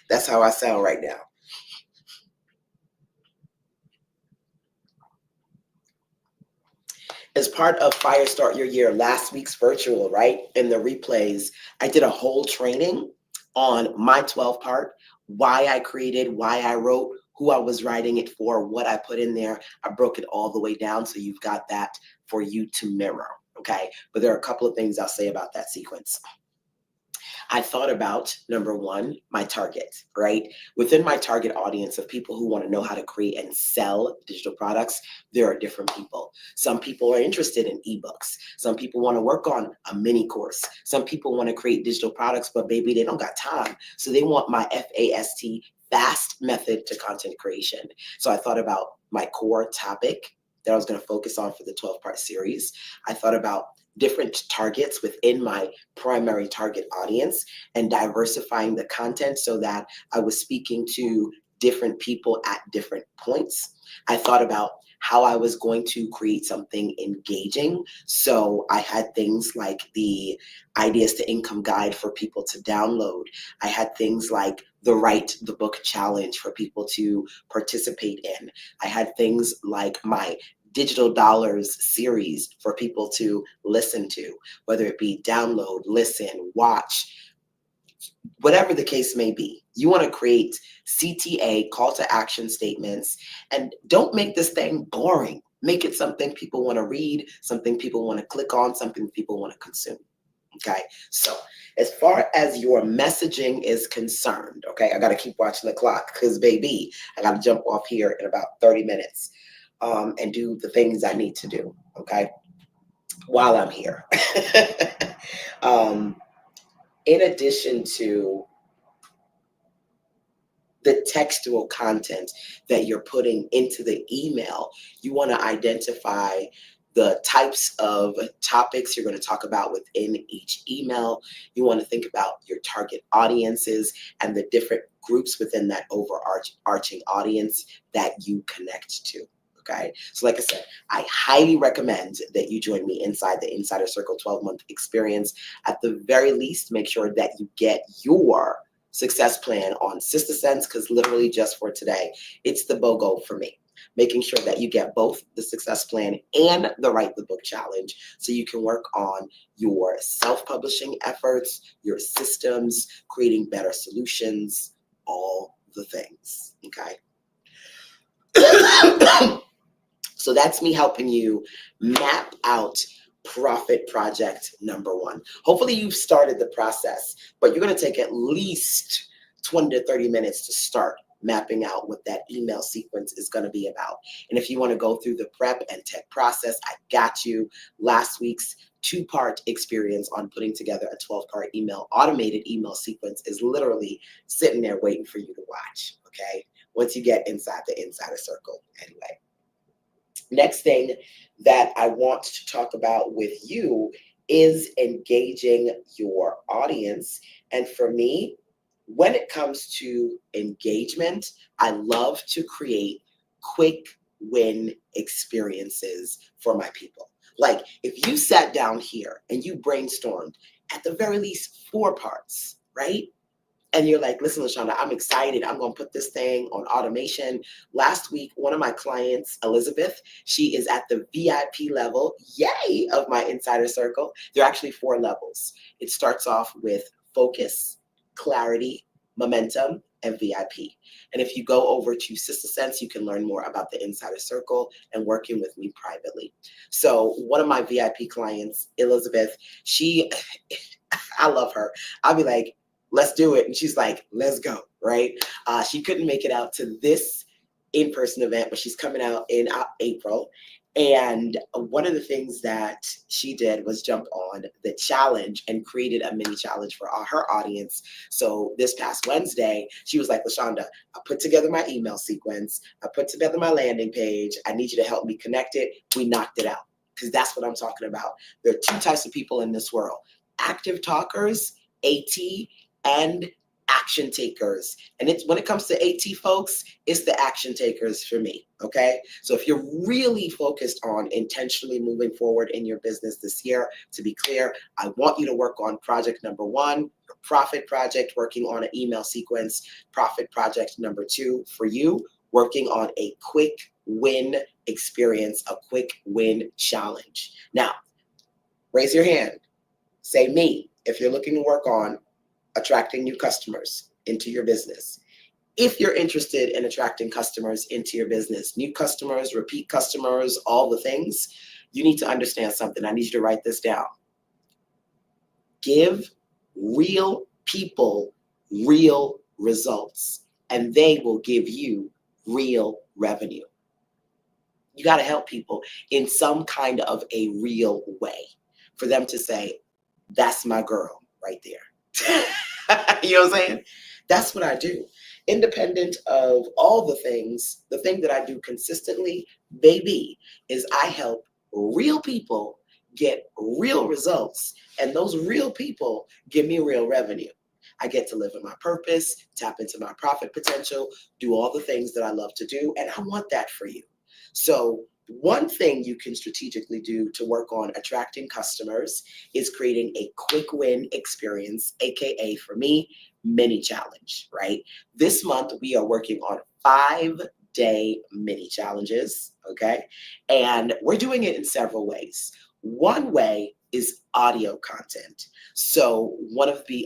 that's how I sound right now. As part of Fire Start Your Year, last week's virtual, right? In the replays, I did a whole training on my 12-part, why I created, why I wrote, who I was writing it for, what I put in there. I broke it all the way down, so you've got that for you to mirror, okay? But there are a couple of things I'll say about that sequence. I thought about, number one, my target, right? Within my target audience of people who want to know how to create and sell digital products, there are different people. Some people are interested in ebooks. Some people want to work on a mini course. Some people want to create digital products, but baby, they don't got time. So they want my FAST, fast method to content creation. So I thought about my core topic that I was going to focus on for the 12-part series. I thought about different targets within my primary target audience and diversifying the content so that I was speaking to different people at different points. I thought about how I was going to create something engaging. So I had things like the Ideas to Income guide for people to download. I had things like the Write the Book challenge for people to participate in. I had things like my Digital Dollars series for people to listen to, whether it be download, listen, watch, whatever the case may be. You want to create CTA, call to action statements, and don't make this thing boring. Make it something people want to read, something people want to click on, something people want to consume. Okay, so as far as your messaging is concerned, okay, I got to keep watching the clock because, baby, I got to jump off here in about 30 minutes. And do the things I need to do, okay, while I'm here. In addition to the textual content that you're putting into the email, you want to identify the types of topics you're going to talk about within each email. You want to think about your target audiences and the different groups within that overarching audience that you connect to. Okay. So like I said, I highly recommend that you join me inside the Insider Circle 12-month experience. At the very least, make sure that you get your success plan on Sister Sense, because literally just for today, it's the BOGO for me. Making sure that you get both the success plan and the Write the Book challenge so you can work on your self-publishing efforts, your systems, creating better solutions, all the things. Okay. So that's me helping you map out profit project number one. Hopefully you've started the process, but you're going to take at least 20 to 30 minutes to start mapping out what that email sequence is going to be about. And if you want to go through the prep and tech process, I got you. Last week's 2-part experience on putting together a 12-part automated email sequence is literally sitting there waiting for you to watch. Okay. Once you get inside the Insider Circle anyway. Next thing that I want to talk about with you is engaging your audience. And for me, when it comes to engagement, I love to create quick win experiences for my people. Like if you sat down here and you brainstormed at the very least 4 parts, right? and you're like, listen, LaShonda, I'm excited. I'm going to put this thing on automation. Last week, one of my clients, Elizabeth, she is at the VIP level, yay, of my insider circle. There are actually 4 levels. It starts off with focus, clarity, momentum, and VIP. And if you go over to Sister Sense, you can learn more about the insider circle and working with me privately. So one of my VIP clients, Elizabeth, she, I love her. I'll be like, let's do it. And she's like, let's go, right? She couldn't make it out to this in-person event, but she's coming out in April. And one of the things that she did was jump on the challenge and created a mini challenge for her audience. So this past Wednesday, she was like, LaShonda, I put together my email sequence. I put together my landing page. I need you to help me connect it. We knocked it out, because that's what I'm talking about. There are 2 types of people in this world: active talkers, AT, and action takers. And it's when it comes to AT folks, it's the action takers for me. Okay. So if you're really focused on intentionally moving forward in your business this year, to be clear, I want you to work on project number 1, your profit project, working on an email sequence. Profit project number 2 for you, working on a quick win experience, a quick win challenge. Now, raise your hand. Say me if you're looking to work on attracting new customers into your business. If you're interested in attracting customers into your business, new customers, repeat customers, all the things, you need to understand something. I need you to write this down. Give real people real results, and they will give you real revenue. You got to help people in some kind of a real way for them to say, that's my girl right there. You know what I'm saying? That's what I do. Independent of all the things, the thing that I do consistently, baby, is I help real people get real results. And those real people give me real revenue. I get to live in my purpose, tap into my profit potential, do all the things that I love to do. And I want that for you. So one thing you can strategically do to work on attracting customers is creating a quick win experience, AKA for me, mini challenge, right? This month, we are working on 5-day mini challenges, okay? And we're doing it in several ways. One way is audio content. So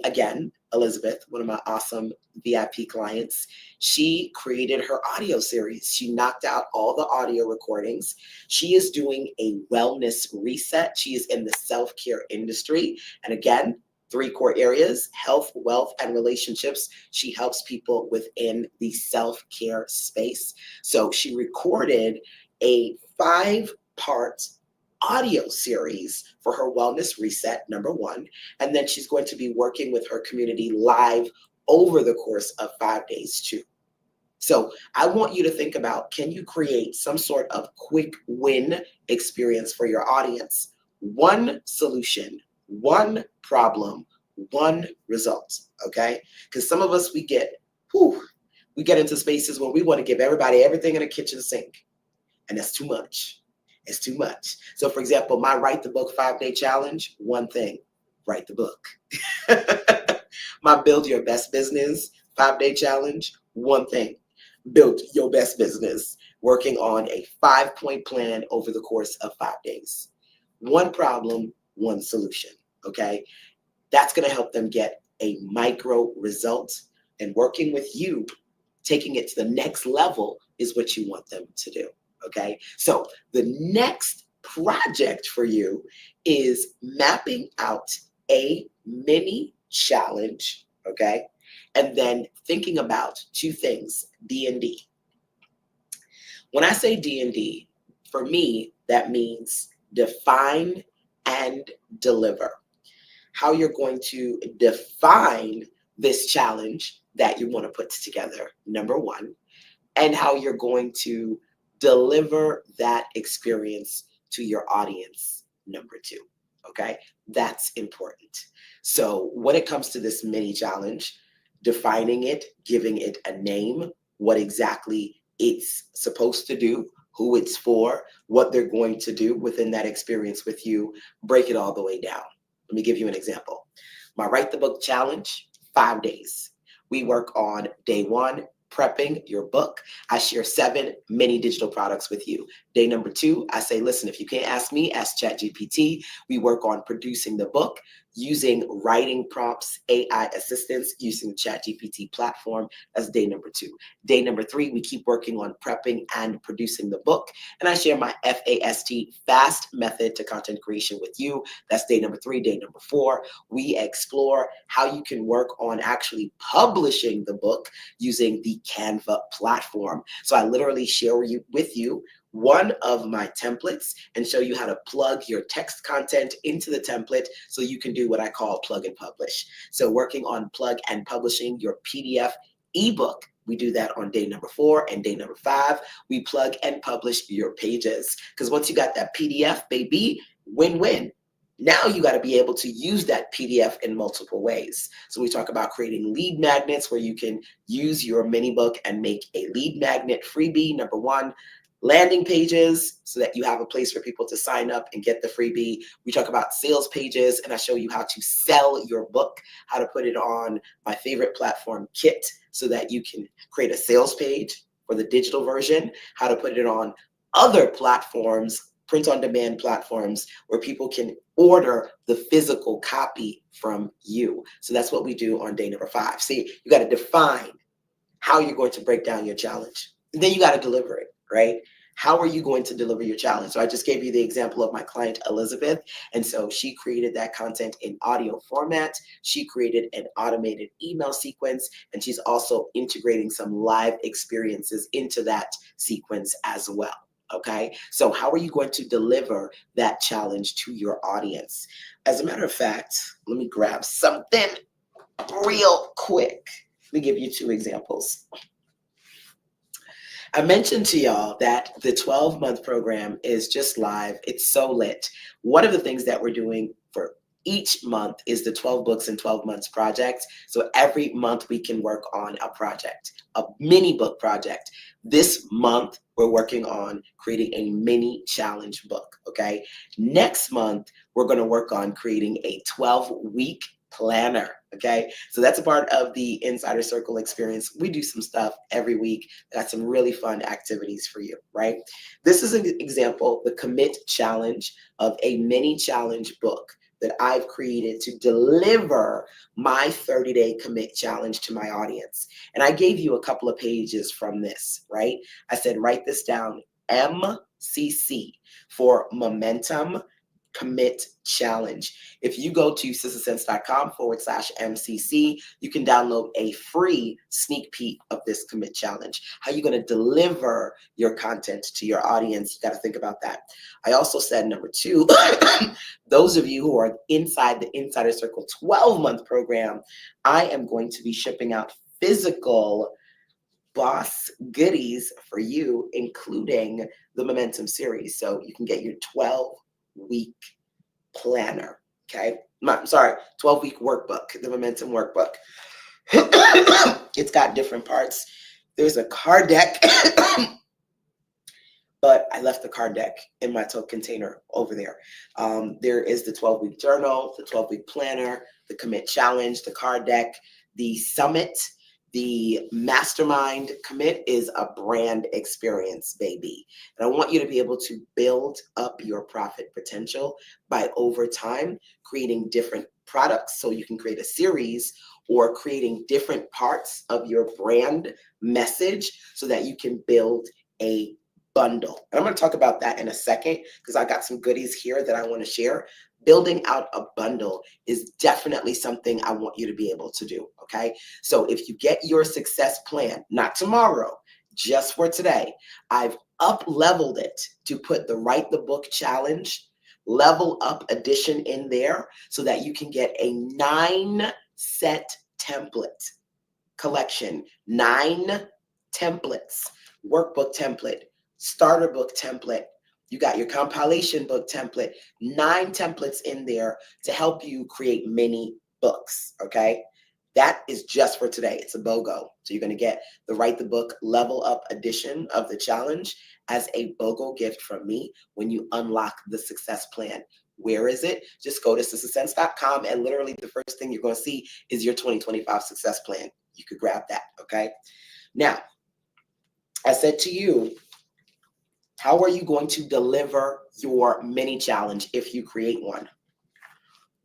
again, Elizabeth, one of my awesome VIP clients, she created her audio series. She knocked out all the audio recordings. She is doing a wellness reset. She is in the self-care industry. And again, 3 core areas: health, wealth, and relationships. She helps people within the self-care space. So she recorded a 5-part audio series for her wellness reset, number 1. And then she's going to be working with her community live over the course of 5 days too. So I want you to think about, can you create some sort of quick win experience for your audience? 1 solution, 1 problem, 1 result, okay? Because some of us, we get into spaces where we want to give everybody everything in a kitchen sink, and that's too much. It's too much. So for example, my Write the Book 5-day challenge, 1 thing, write the book. My Build Your Best Business 5-day challenge, 1 thing, build your best business, working on a 5-point plan over the course of 5 days. 1 problem, 1 solution, okay? That's gonna help them get a micro result, and working with you, taking it to the next level is what you want them to do. Okay, so the next project for you is mapping out a mini challenge, okay? And then thinking about 2 things, D&D. When I say D&D, for me, that means define and deliver. How you're going to define this challenge that you want to put together, number 1, and how you're going to deliver that experience to your audience, number 2, okay? That's important. So when it comes to this mini challenge, defining it, giving it a name, what exactly it's supposed to do, who it's for, what they're going to do within that experience with you, break it all the way down. Let me give you an example. My Write the Book challenge, 5 days. we work on day one, prepping your book. I share 7 mini digital products with you. Day number 2, I say, listen, if you can't ask me, ask ChatGPT. We work on producing the book using writing prompts, AI assistance, using the ChatGPT platform. That's day number 2. Day number 3, we keep working on prepping and producing the book. And I share my FAST method to content creation with you. That's day number 3. Day number 4, we explore how you can work on actually publishing the book using the Canva platform. So I literally share with you one of my templates and show you how to plug your text content into the template so you can do what I call plug and publish. So working on plug and publishing your PDF ebook, we do that on day number 4, and day number 5, we plug and publish your pages. Because once you got that PDF, baby, win-win. Now you got to be able to use that PDF in multiple ways. So we talk about creating lead magnets where you can use your mini book and make a lead magnet freebie. Number 1, landing pages so that you have a place for people to sign up and get the freebie. We talk about sales pages, and I show you how to sell your book, how to put it on my favorite platform, Kit, so that you can create a sales page for the digital version, how to put it on other platforms, print on demand platforms, where people can order the physical copy from you. So that's what we do on day number 5. See, you got to define how you're going to break down your challenge. And then you got to deliver it, right? How are you going to deliver your challenge? So I just gave you the example of my client, Elizabeth. And so she created that content in audio format. She created an automated email sequence, and she's also integrating some live experiences into that sequence as well. Okay, so how are you going to deliver that challenge to your audience? As a matter of fact, let me grab something real quick. Let me give you 2 examples. I mentioned to y'all that the 12-month program is just live. It's so lit. One of the things that we're doing for each month is the 12 books in 12 months project. So every month we can work on a project, a mini book project. This month we're working on creating a mini challenge book, okay? Next month we're going to work on creating a 12-week planner, okay? So that's a part of the Insider Circle experience. We do some stuff every week. Got some really fun activities for you, right? This is an example, the Commit Challenge, of a mini challenge book that I've created to deliver my 30-day commit challenge to my audience. And I gave you a couple of pages from this, right? I said, write this down, MCC, for Momentum Commit Challenge. If you go to sistersense.com/MCC, you can download a free sneak peek of this commit challenge. How are you going to deliver your content to your audience? You got to think about that. I also said, number 2, those of you who are inside the Insider Circle 12-month program, I am going to be shipping out physical boss goodies for you, including the Momentum series. So you can get your 12-week planner, okay? I'm sorry, 12-week workbook, the Momentum workbook. It's got different parts. There's a card deck, but I left the card deck in my tote container over there. There is the 12-week journal, the 12-week planner, the commit challenge, the card deck, the summit. The mastermind commit is a brand experience, baby. And I want you to be able to build up your profit potential by, over time, creating different products so you can create a series, or creating different parts of your brand message so that you can build a bundle. And I'm going to talk about that in a second because I got some goodies here that I want to share. Building out a bundle is definitely something I want you to be able to do, okay? So if you get your success plan, not tomorrow, just for today, I've up-leveled it to put the Write the Book Challenge level up edition in there so that you can get a 9-set template collection, 9 templates, workbook template, starter book template. You got your compilation book template, 9 templates in there to help you create mini books, okay? That is just for today. It's a BOGO. So you're going to get the Write the Book Level Up edition of the challenge as a BOGO gift from me when you unlock the success plan. Where is it? Just go to sistersense.com, and literally the first thing you're going to see is your 2025 success plan. you could grab that, okay? Now, I said to you, how are you going to deliver your mini challenge if you create one?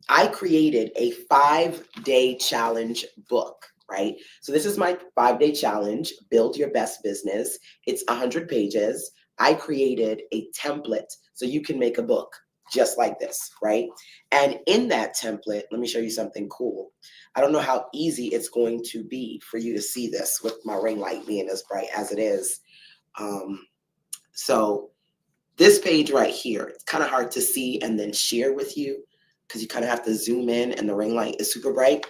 I created a 5-day challenge book, right? So this is my 5-day challenge, Build Your Best Business. It's 100 pages. I created a template so you can make a book just like this, right? And in that template, let me show you something cool. I don't know how easy it's going to be for you to see this with my ring light being as bright as it is. So this page right here, it's kind of hard to see and then share with you because you kind of have to zoom in and the ring light is super bright.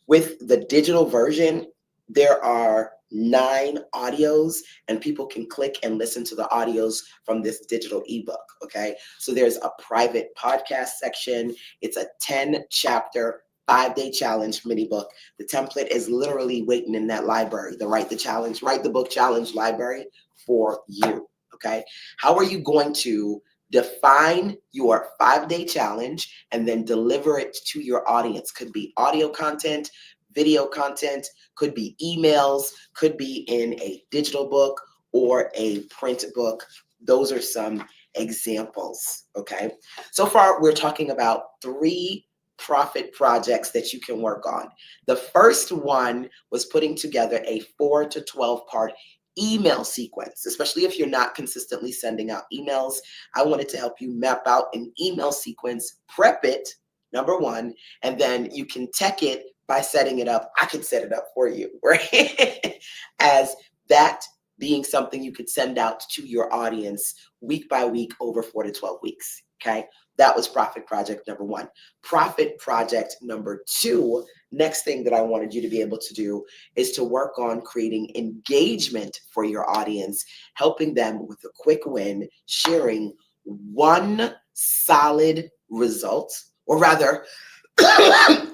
With the digital version, there are 9 audios and people can click and listen to the audios from this digital ebook, okay? So there's a private podcast section. It's a 10-chapter 5-day challenge mini book. The template is literally waiting in that library, the Write the Book Challenge library for you, okay? How are you going to define your 5-day challenge and then deliver it to your audience? Could be audio content, video content, could be emails, could be in a digital book or a print book. Those are some examples, okay? So far, we're talking about 3 profit projects that you can work on. The first one was putting together a 4 to 12 part email sequence, especially if you're not consistently sending out emails. I wanted to help you map out an email sequence, prep it, number 1, and then you can tech it by setting it up. I can set it up for you, right? As that being something you could send out to your audience week by week over 4 to 12 weeks, okay? That was profit project number 1. Profit project number 2, next thing that I wanted you to be able to do is to work on creating engagement for your audience, helping them with a quick win, sharing one solid result, or rather,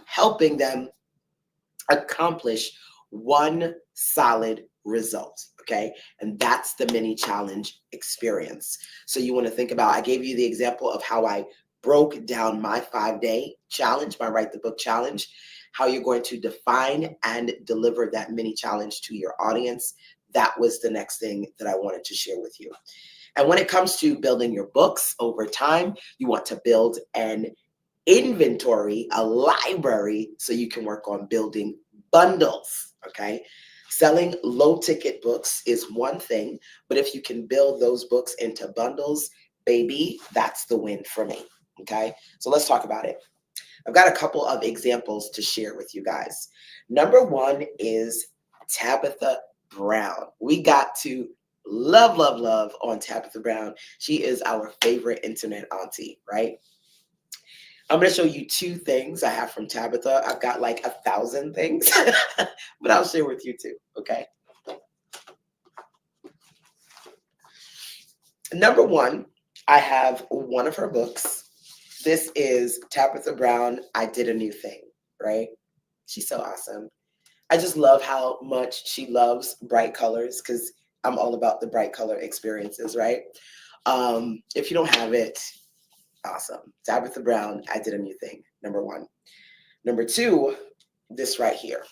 helping them accomplish one solid result, okay? And that's the mini challenge experience. So you want to think about, I gave you the example of how I broke down my 5-day challenge, my Write the Book challenge, how you're going to define and deliver that mini challenge to your audience. That was the next thing that I wanted to share with you. And when it comes to building your books over time, you want to build an inventory, a library, so you can work on building bundles, okay? Selling low ticket books is one thing, but if you can build those books into bundles, baby, that's the win for me, okay? So let's talk about it. I've got a couple of examples to share with you guys. Number 1 is Tabitha Brown. We got to love on Tabitha Brown. She is our favorite internet auntie, right? I'm going to show you 2 things I have from Tabitha. I've got like 1,000 things, but I'll share with you 2, okay? Number 1, I have one of her books. This is Tabitha Brown, I Did a New Thing, right? She's so awesome. I just love how much she loves bright colors because I'm all about the bright color experiences, right? If you don't have it, awesome. Tabitha Brown, I Did a New Thing, number 1. Number 2, this right here.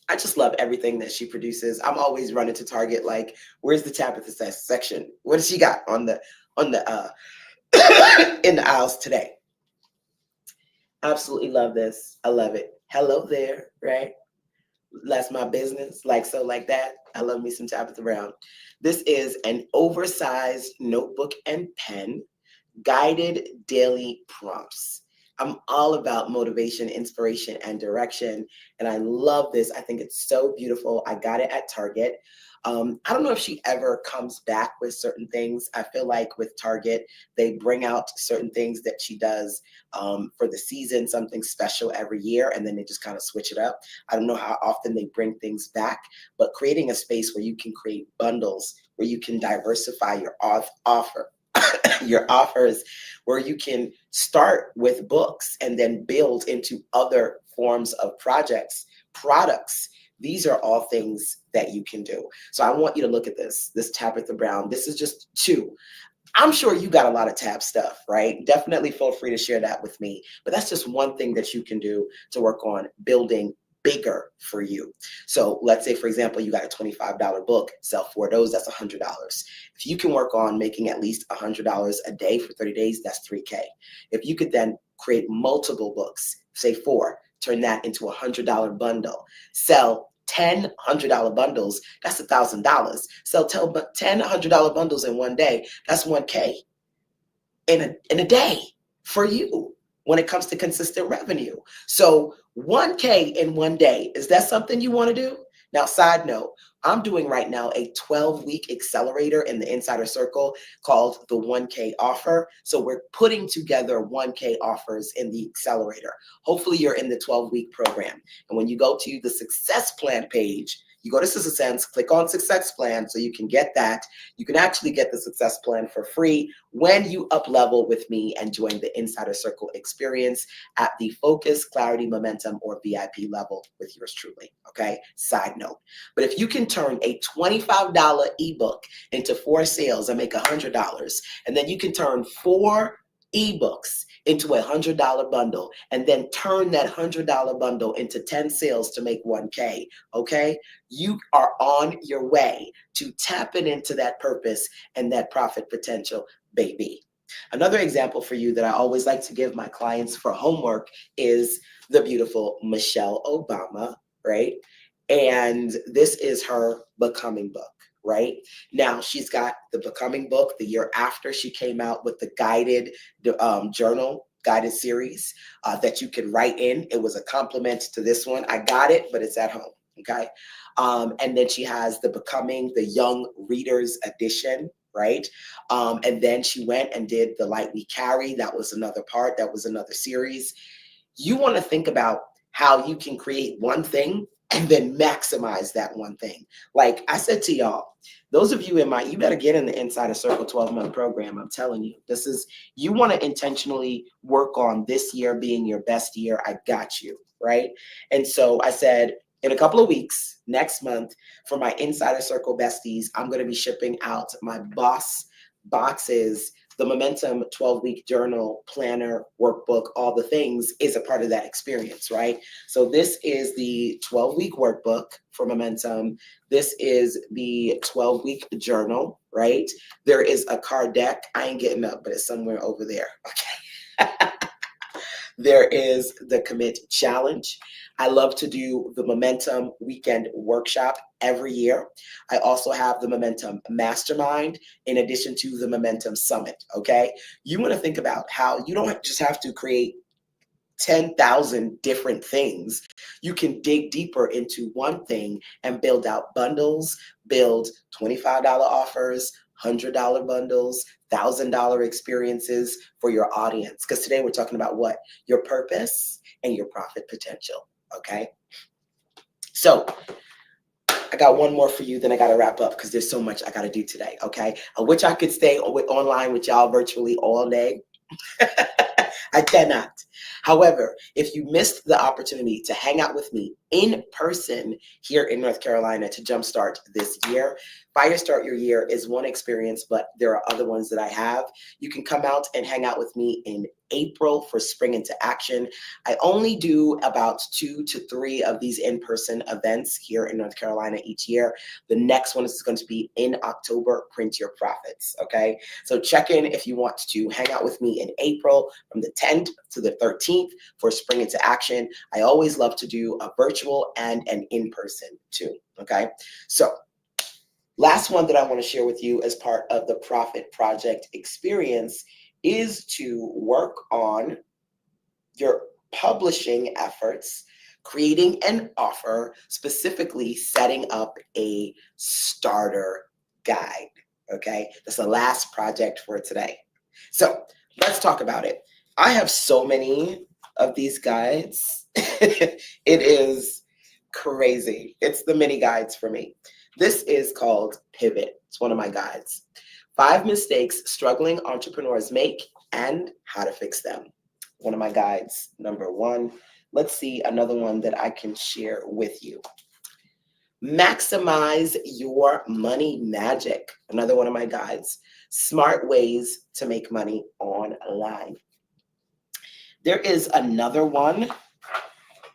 I just love everything that she produces. I'm always running to Target like, where's the Tabitha section? What does she got on the in the aisles today? Absolutely love this. I love it. Hello there, right? That's my business, like so, like that. I love me some Tabitha Brown. This is an oversized notebook and pen, guided daily prompts. I'm all about motivation, inspiration, and direction, and I love this. I think it's so beautiful. I got it at Target. I don't know if she ever comes back with certain things. I feel like with Target, they bring out certain things that she does for the season, something special every year, and then they just kind of switch it up. I don't know how often they bring things back, but creating a space where you can create bundles, where you can diversify your offer, your offers, where you can start with books and then build into other forms of products. These are all things that you can do. So I want you to look at this Tabitha Brown. This is just 2. I'm sure you got a lot of Tab stuff, right? Definitely feel free to share that with me. But that's just one thing that you can do to work on building bigger for you. So let's say, for example, you got a $25 book, sell 4 of those, that's $100. If you can work on making at least $100 a day for 30 days, that's 3K. If you could then create multiple books, say 4, turn that into a $100 bundle, sell 10 $100 bundles, that's $1,000. Sell 10 $100 bundles in one day, that's 1K in a day for you when it comes to consistent revenue. So 1K in one day, is that something you want to do? Now, side note, I'm doing right now a 12-week accelerator in the Insider Circle called the 1K offer. So we're putting together 1K offers in the accelerator. Hopefully you're in the 12-week program. And when you go to the success plan page, you go to Sense, click on success plan so you can get that. You can actually get the success plan for free when you up level with me and join the Insider Circle experience at the Focus, Clarity, Momentum, or VIP level with yours truly. Okay, side note. But if you can turn a $25 ebook into 4 sales and make $100, and then you can turn 4 ebooks into a $100 bundle and then turn that $100 bundle into 10 sales to make 1K, okay? You are on your way to tapping into that purpose and that profit potential, baby. Another example for you that I always like to give my clients for homework is the beautiful Michelle Obama, right? And this is her Becoming book, right? Now, she's got the Becoming book the year after she came out with the guided journal, guided series that you can write in. It was a compliment to this one. I got it, but it's at home, okay? And then she has the Becoming the Young Readers Edition, right? And then she went and did the Light We Carry. That was another part. That was another series. You want to think about how you can create one thing and then maximize that one thing. Like I said to y'all, those of you you better get in the Insider Circle 12-month program. I'm telling you, you want to intentionally work on this year being your best year. I got you, right? And so I said, in a couple of weeks, next month, for my Insider Circle besties, I'm going to be shipping out my boss boxes. The Momentum 12-week journal, planner, workbook, all the things is a part of that experience, right? So this is the 12-week workbook for Momentum. This is the 12-week journal, right? There is a card deck. I ain't getting up, but it's somewhere over there, okay? There is the Commit Challenge. I love to do the Momentum Weekend Workshop every year. I also have the Momentum Mastermind in addition to the Momentum Summit, okay? You want to think about how you don't just have to create 10,000 different things. You can dig deeper into one thing and build out bundles, build $25 offers, $100 bundles, $1,000 experiences for your audience. Because today we're talking about what? Your purpose and your profit potential, okay? So I got one more for you, then I got to wrap up because there's so much I got to do today, okay? I wish I could stay online with y'all virtually all day. I cannot. However, if you missed the opportunity to hang out with me in person here in North Carolina to jumpstart this year, Fire Start Your Year is one experience, but there are other ones that I have. You can come out and hang out with me in April for Spring into Action. I only do about 2 to 3 of these in-person events here in North Carolina each year. The next one is going to be in October, Print Your Profits, okay? So check in if you want to hang out with me in April from the 10th to the 13th for Spring into Action. I always love to do a virtual and an in-person too, okay? So last one that I want to share with you as part of the Profit Project experience is to work on your publishing efforts, creating an offer, specifically setting up a starter guide, okay? That's the last project for today. So let's talk about it. I have so many of these guides. It is crazy. It's the mini guides for me. This is called Pivot. It's one of my guides. 5 mistakes struggling entrepreneurs make and how to fix them. One of my guides, number 1. Let's see another one that I can share with you. Maximize your money magic. Another one of my guides. Smart ways to make money online. There is another one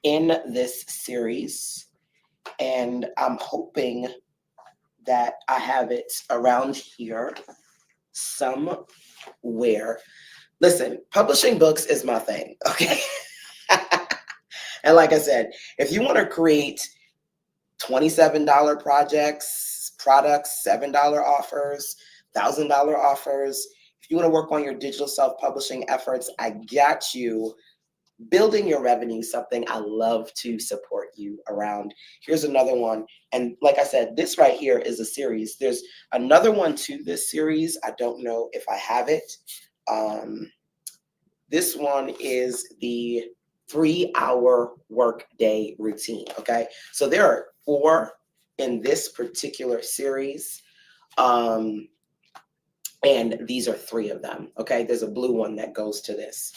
in this series, and I'm hoping that I have it around here somewhere. Listen, publishing books is my thing, okay? And like I said, if you want to create $27 products, $7 offers, $1,000 offers, if you want to work on your digital self-publishing efforts, I got you. Building your revenue, something I love to support you around. Here's another one. And like I said, this right here is a series. There's another one to this series. I don't know if I have it. This one is the 3-hour workday routine. Okay. So there are 4 in this particular series. And these are 3 of them. Okay. There's a blue one that goes to this.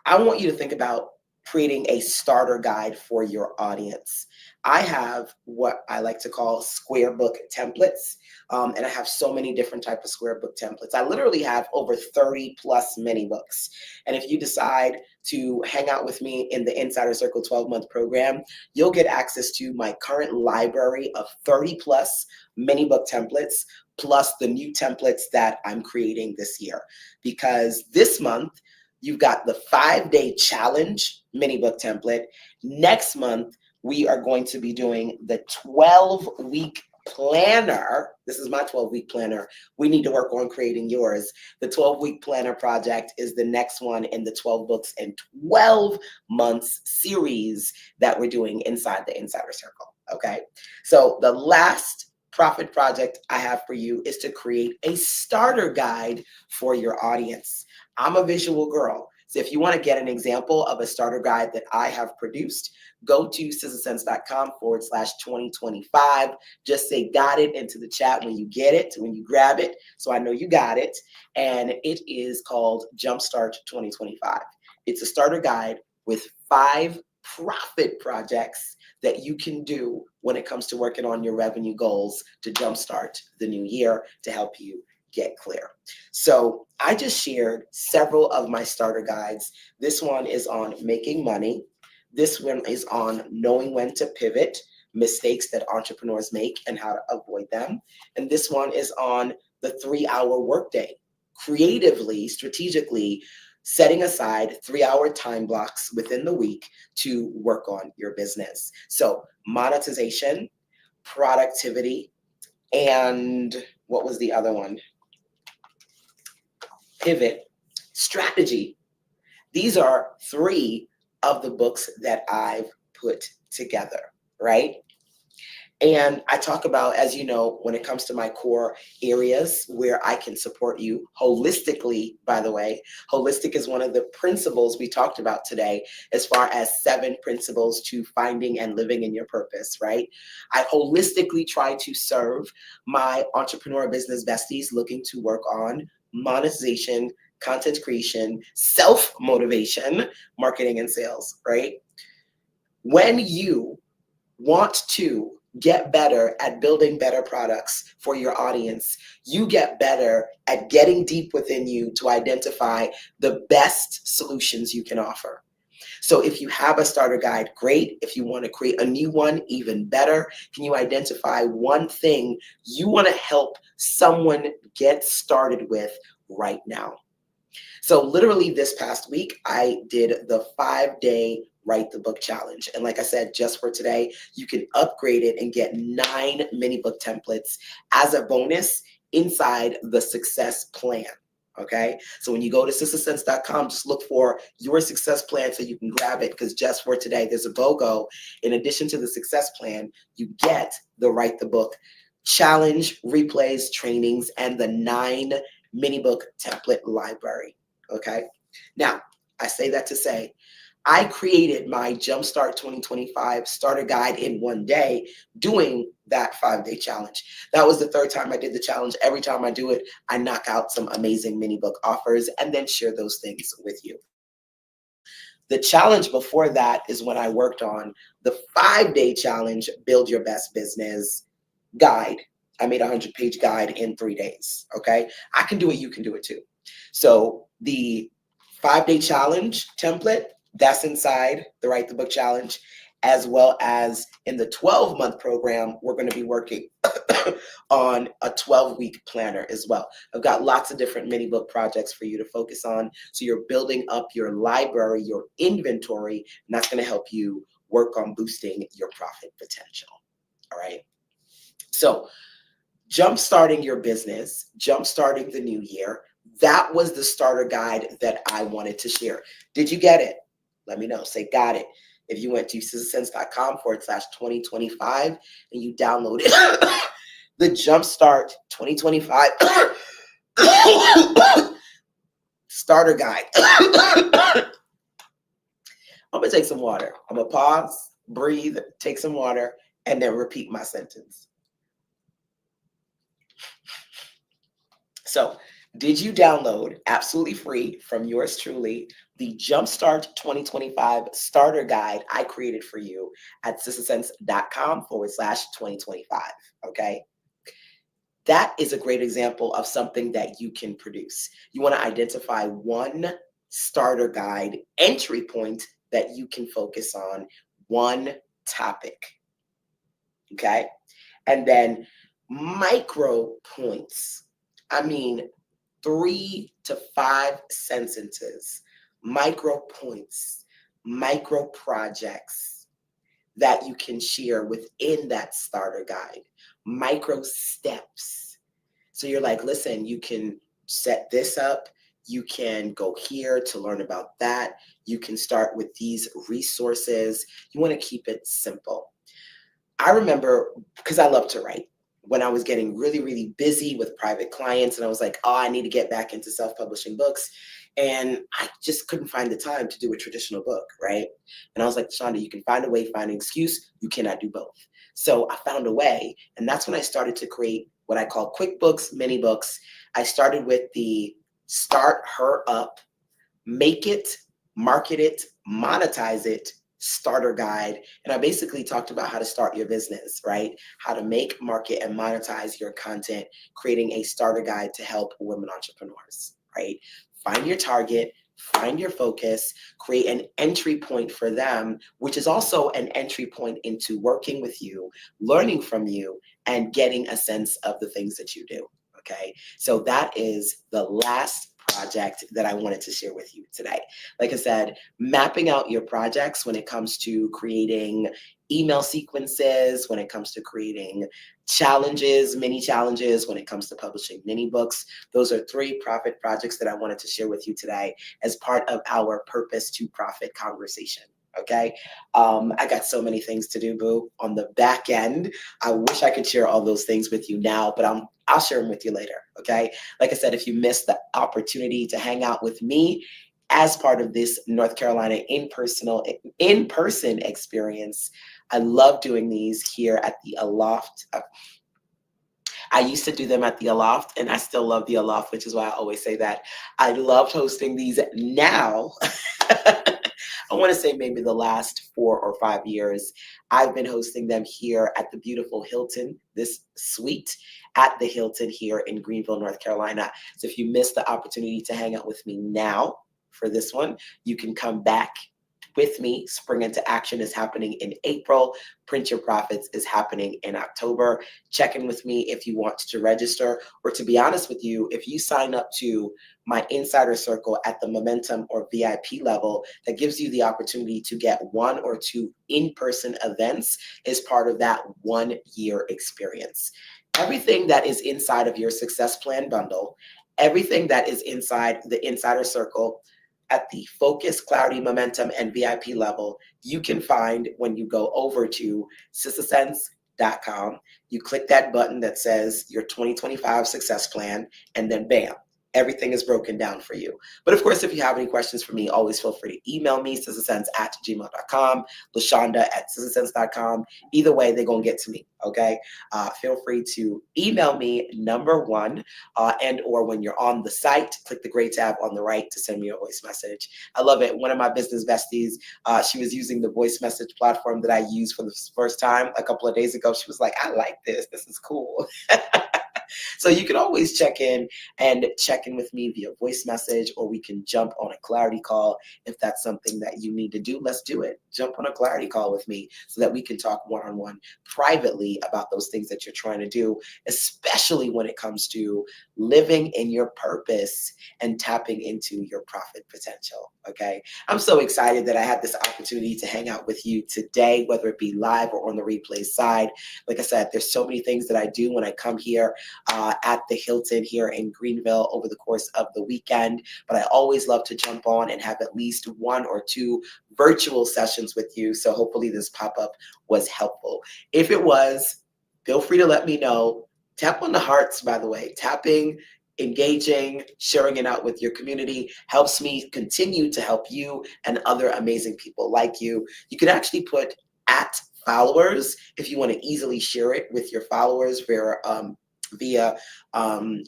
I want you to think about creating a starter guide for your audience. I have what I like to call square book templates, and I have so many different types of square book templates. I literally have over 30 plus mini books. And if you decide to hang out with me in the Insider Circle 12-month program, you'll get access to my current library of 30 plus mini book templates, plus the new templates that I'm creating this year. Because this month, you've got the 5-day challenge mini book template. Next month, we are going to be doing the 12-week planner. This is my 12-week planner. We need to work on creating yours. The 12-week planner project is the next one in the 12 books and 12 months series that we're doing inside the Insider Circle. Okay. So the last profit project I have for you is to create a starter guide for your audience. I'm a visual girl. So if you want to get an example of a starter guide that I have produced, go to sizzlesense.com/2025. Just say got it into the chat when you get it, when you grab it, so I know you got it. And it is called Jumpstart 2025. It's a starter guide with 5 profit projects that you can do when it comes to working on your revenue goals to jumpstart the new year to help you get clear. So I just shared several of my starter guides. This one is on making money. This one is on knowing when to pivot, mistakes that entrepreneurs make and how to avoid them. And this one is on the 3-hour workday, creatively, strategically setting aside 3-hour time blocks within the week to work on your business. So monetization, productivity, and what was the other one? Pivot, strategy. These are 3 of the books that I've put together, right? And I talk about, as you know, when it comes to my core areas where I can support you holistically, by the way. Holistic is one of the principles we talked about today, as far as 7 principles to finding and living in your purpose, right? I holistically try to serve my entrepreneur business besties looking to work on monetization, content creation, self-motivation, marketing, and sales, right? When you want to get better at building better products for your audience, you get better at getting deep within you to identify the best solutions you can offer. So if you have a starter guide, great. If you want to create a new one, even better. Can you identify one thing you want to help someone get started with right now? So literally this past week, I did the 5-day Write the Book Challenge. And like I said, just for today, you can upgrade it and get 9 mini book templates as a bonus inside the success plan. Okay, so when you go to sistersense.com, just look for your success plan so you can grab it, because just for today, there's a BOGO. In addition to the success plan, you get the Write the Book Challenge, replays, trainings, and the 9 mini book template library. Okay, now I say that to say, I created my Jumpstart 2025 starter guide in one day doing that 5-day challenge. That was the 3rd time I did the challenge. Every time I do it, I knock out some amazing mini book offers and then share those things with you. The challenge before that is when I worked on the 5-day challenge, Build Your Best Business guide. I made a 100-page guide in 3 days. Okay, I can do it. You can do it too. So the 5-day challenge template, that's inside the Write the Book Challenge. as well as in the 12-month program, we're going to be working on a 12-week planner as well. I've got lots of different mini book projects for you to focus on. So you're building up your library, your inventory, and that's going to help you work on boosting your profit potential. All right. So jump-starting your business, jump-starting the new year, that was the starter guide that I wanted to share. Did you get it? Let me know. Say, got it. If you went to citizensense.com/2025 and you downloaded the Jumpstart 2025 starter guide. I'm going to take some water. I'm going to pause, breathe, take some water, and then repeat my sentence. So, did you download absolutely free from yours truly the Jumpstart 2025 starter guide I created for you at citizensense.com/2025? Okay. That is a great example of something that you can produce. You want to identify one starter guide entry point that you can focus on, one topic. Okay. And then micro points. I mean, 3 to 5 sentences, micro points, micro projects that you can share within that starter guide, micro steps. So you're like, listen, you can set this up. You can go here to learn about that. You can start with these resources. You want to keep it simple. I remember, because I love to write, when I was getting really, really busy with private clients and I was like, oh, I need to get back into self-publishing books. And I just couldn't find the time to do a traditional book, right? And I was like, Shonda, you can find a way, find an excuse. You cannot do both. So I found a way. And that's when I started to create what I call quick books, mini books. I started with the Start Her Up, Make It, Market It, Monetize It starter guide. And I basically talked about how to start your business, right? How to make, market, and monetize your content, creating a starter guide to help women entrepreneurs, right? Find your target, find your focus, create an entry point for them, which is also an entry point into working with you, learning from you, and getting a sense of the things that you do. Okay, so that is the last project that I wanted to share with you today. Like I said, mapping out your projects when it comes to creating email sequences, when it comes to creating challenges, mini challenges, when it comes to publishing mini books. Those are 3 profit projects that I wanted to share with you today as part of our Purpose to Profit conversation. Okay. I got so many things to do, boo, on the back end. I wish I could share all those things with you now, but I'll share them with you later. Okay. Like I said, if you missed the opportunity to hang out with me as part of this North Carolina in-person experience, I love doing these here at the Aloft. I used to do them at the Aloft, and I still love the Aloft, which is why I always say that. I loved hosting these. Now, I want to say maybe the last 4 or 5 years, I've been hosting them here at the beautiful Hilton, this suite at the Hilton here in Greenville, North Carolina. So if you missed the opportunity to hang out with me now for this one, you can come back with me. Spring into Action is happening in April. Print Your Profits is happening in October. Check in with me if you want to register, or to be honest with you, if you sign up to my insider circle at the Momentum or VIP level, that gives you the opportunity to get 1 or 2 in-person events as part of that 1-year experience. Everything that is inside of your Success Plan bundle, everything that is inside the insider circle, at the Focus, Clarity, Momentum, and VIP level, you can find when you go over to citizensense.com. You click that button that says your 2025 Success Plan, and then bam, everything is broken down for you. But of course, if you have any questions for me, always feel free to email me, citizensense@gmail.com, LaShonda@citizensense.com. Either way, they're going to get to me, okay? Feel free to email me, number 1, and or when you're on the site, click the gray tab on the right to send me a voice message. I love it. One of my business besties, she was using the voice message platform that I used for the first time a couple of days ago. She was like, I like this. This is cool. So you can always check in with me via voice message, or we can jump on a clarity call if that's something that you need to do. Let's do it. Jump on a clarity call with me so that we can talk one-on-one privately about those things that you're trying to do, especially when it comes to living in your purpose and tapping into your profit potential. Okay. I'm so excited that I had this opportunity to hang out with you today, whether it be live or on the replay side. Like I said, there's so many things that I do when I come here at the Hilton here in Greenville over the course of the weekend. But I always love to jump on and have at least one or two virtual sessions with you. So hopefully this pop-up was helpful. If it was, feel free to let me know. Tap on the hearts, by the way. Tapping, engaging, sharing it out with your community helps me continue to help you and other amazing people like you. You can actually put at followers if you want to easily share it with your followers via an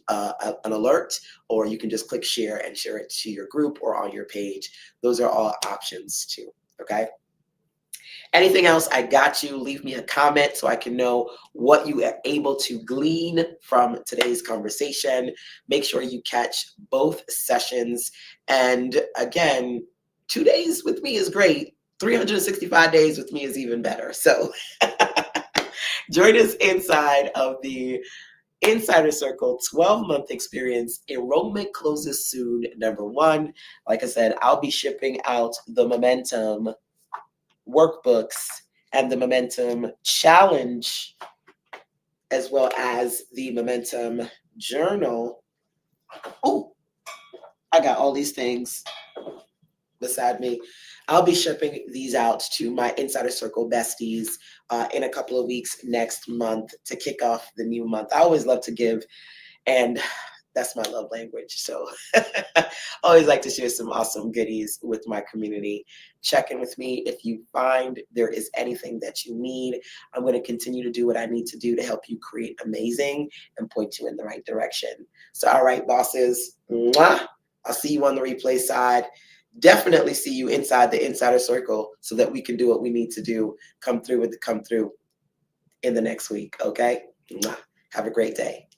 alert, or you can just click share and share it to your group or on your page. Those are all options too, okay? Anything else, I got you. Leave me a comment so I can know what you are able to glean from today's conversation. Make sure you catch both sessions. And again, 2 days with me is great. 365 days with me is even better. So join us inside of the Insider Circle 12-month experience. Enrollment closes soon. Number one, like I said, I'll be shipping out the Momentum workbooks and the Momentum Challenge, as well as the Momentum Journal. Oh, I got all these things beside me. I'll be shipping these out to my Insider Circle besties in a couple of weeks next month to kick off the new month. I always love to give, and that's my love language. So I always like to share some awesome goodies with my community. Check in with me if you find there is anything that you need. I'm going to continue to do what I need to do to help you create amazing and point you in the right direction. So, all right, bosses, mwah, I'll see you on the replay side. Definitely see you inside the Insider Circle so that we can do what we need to do. Come through in the next week, okay? Mwah. Have a great day.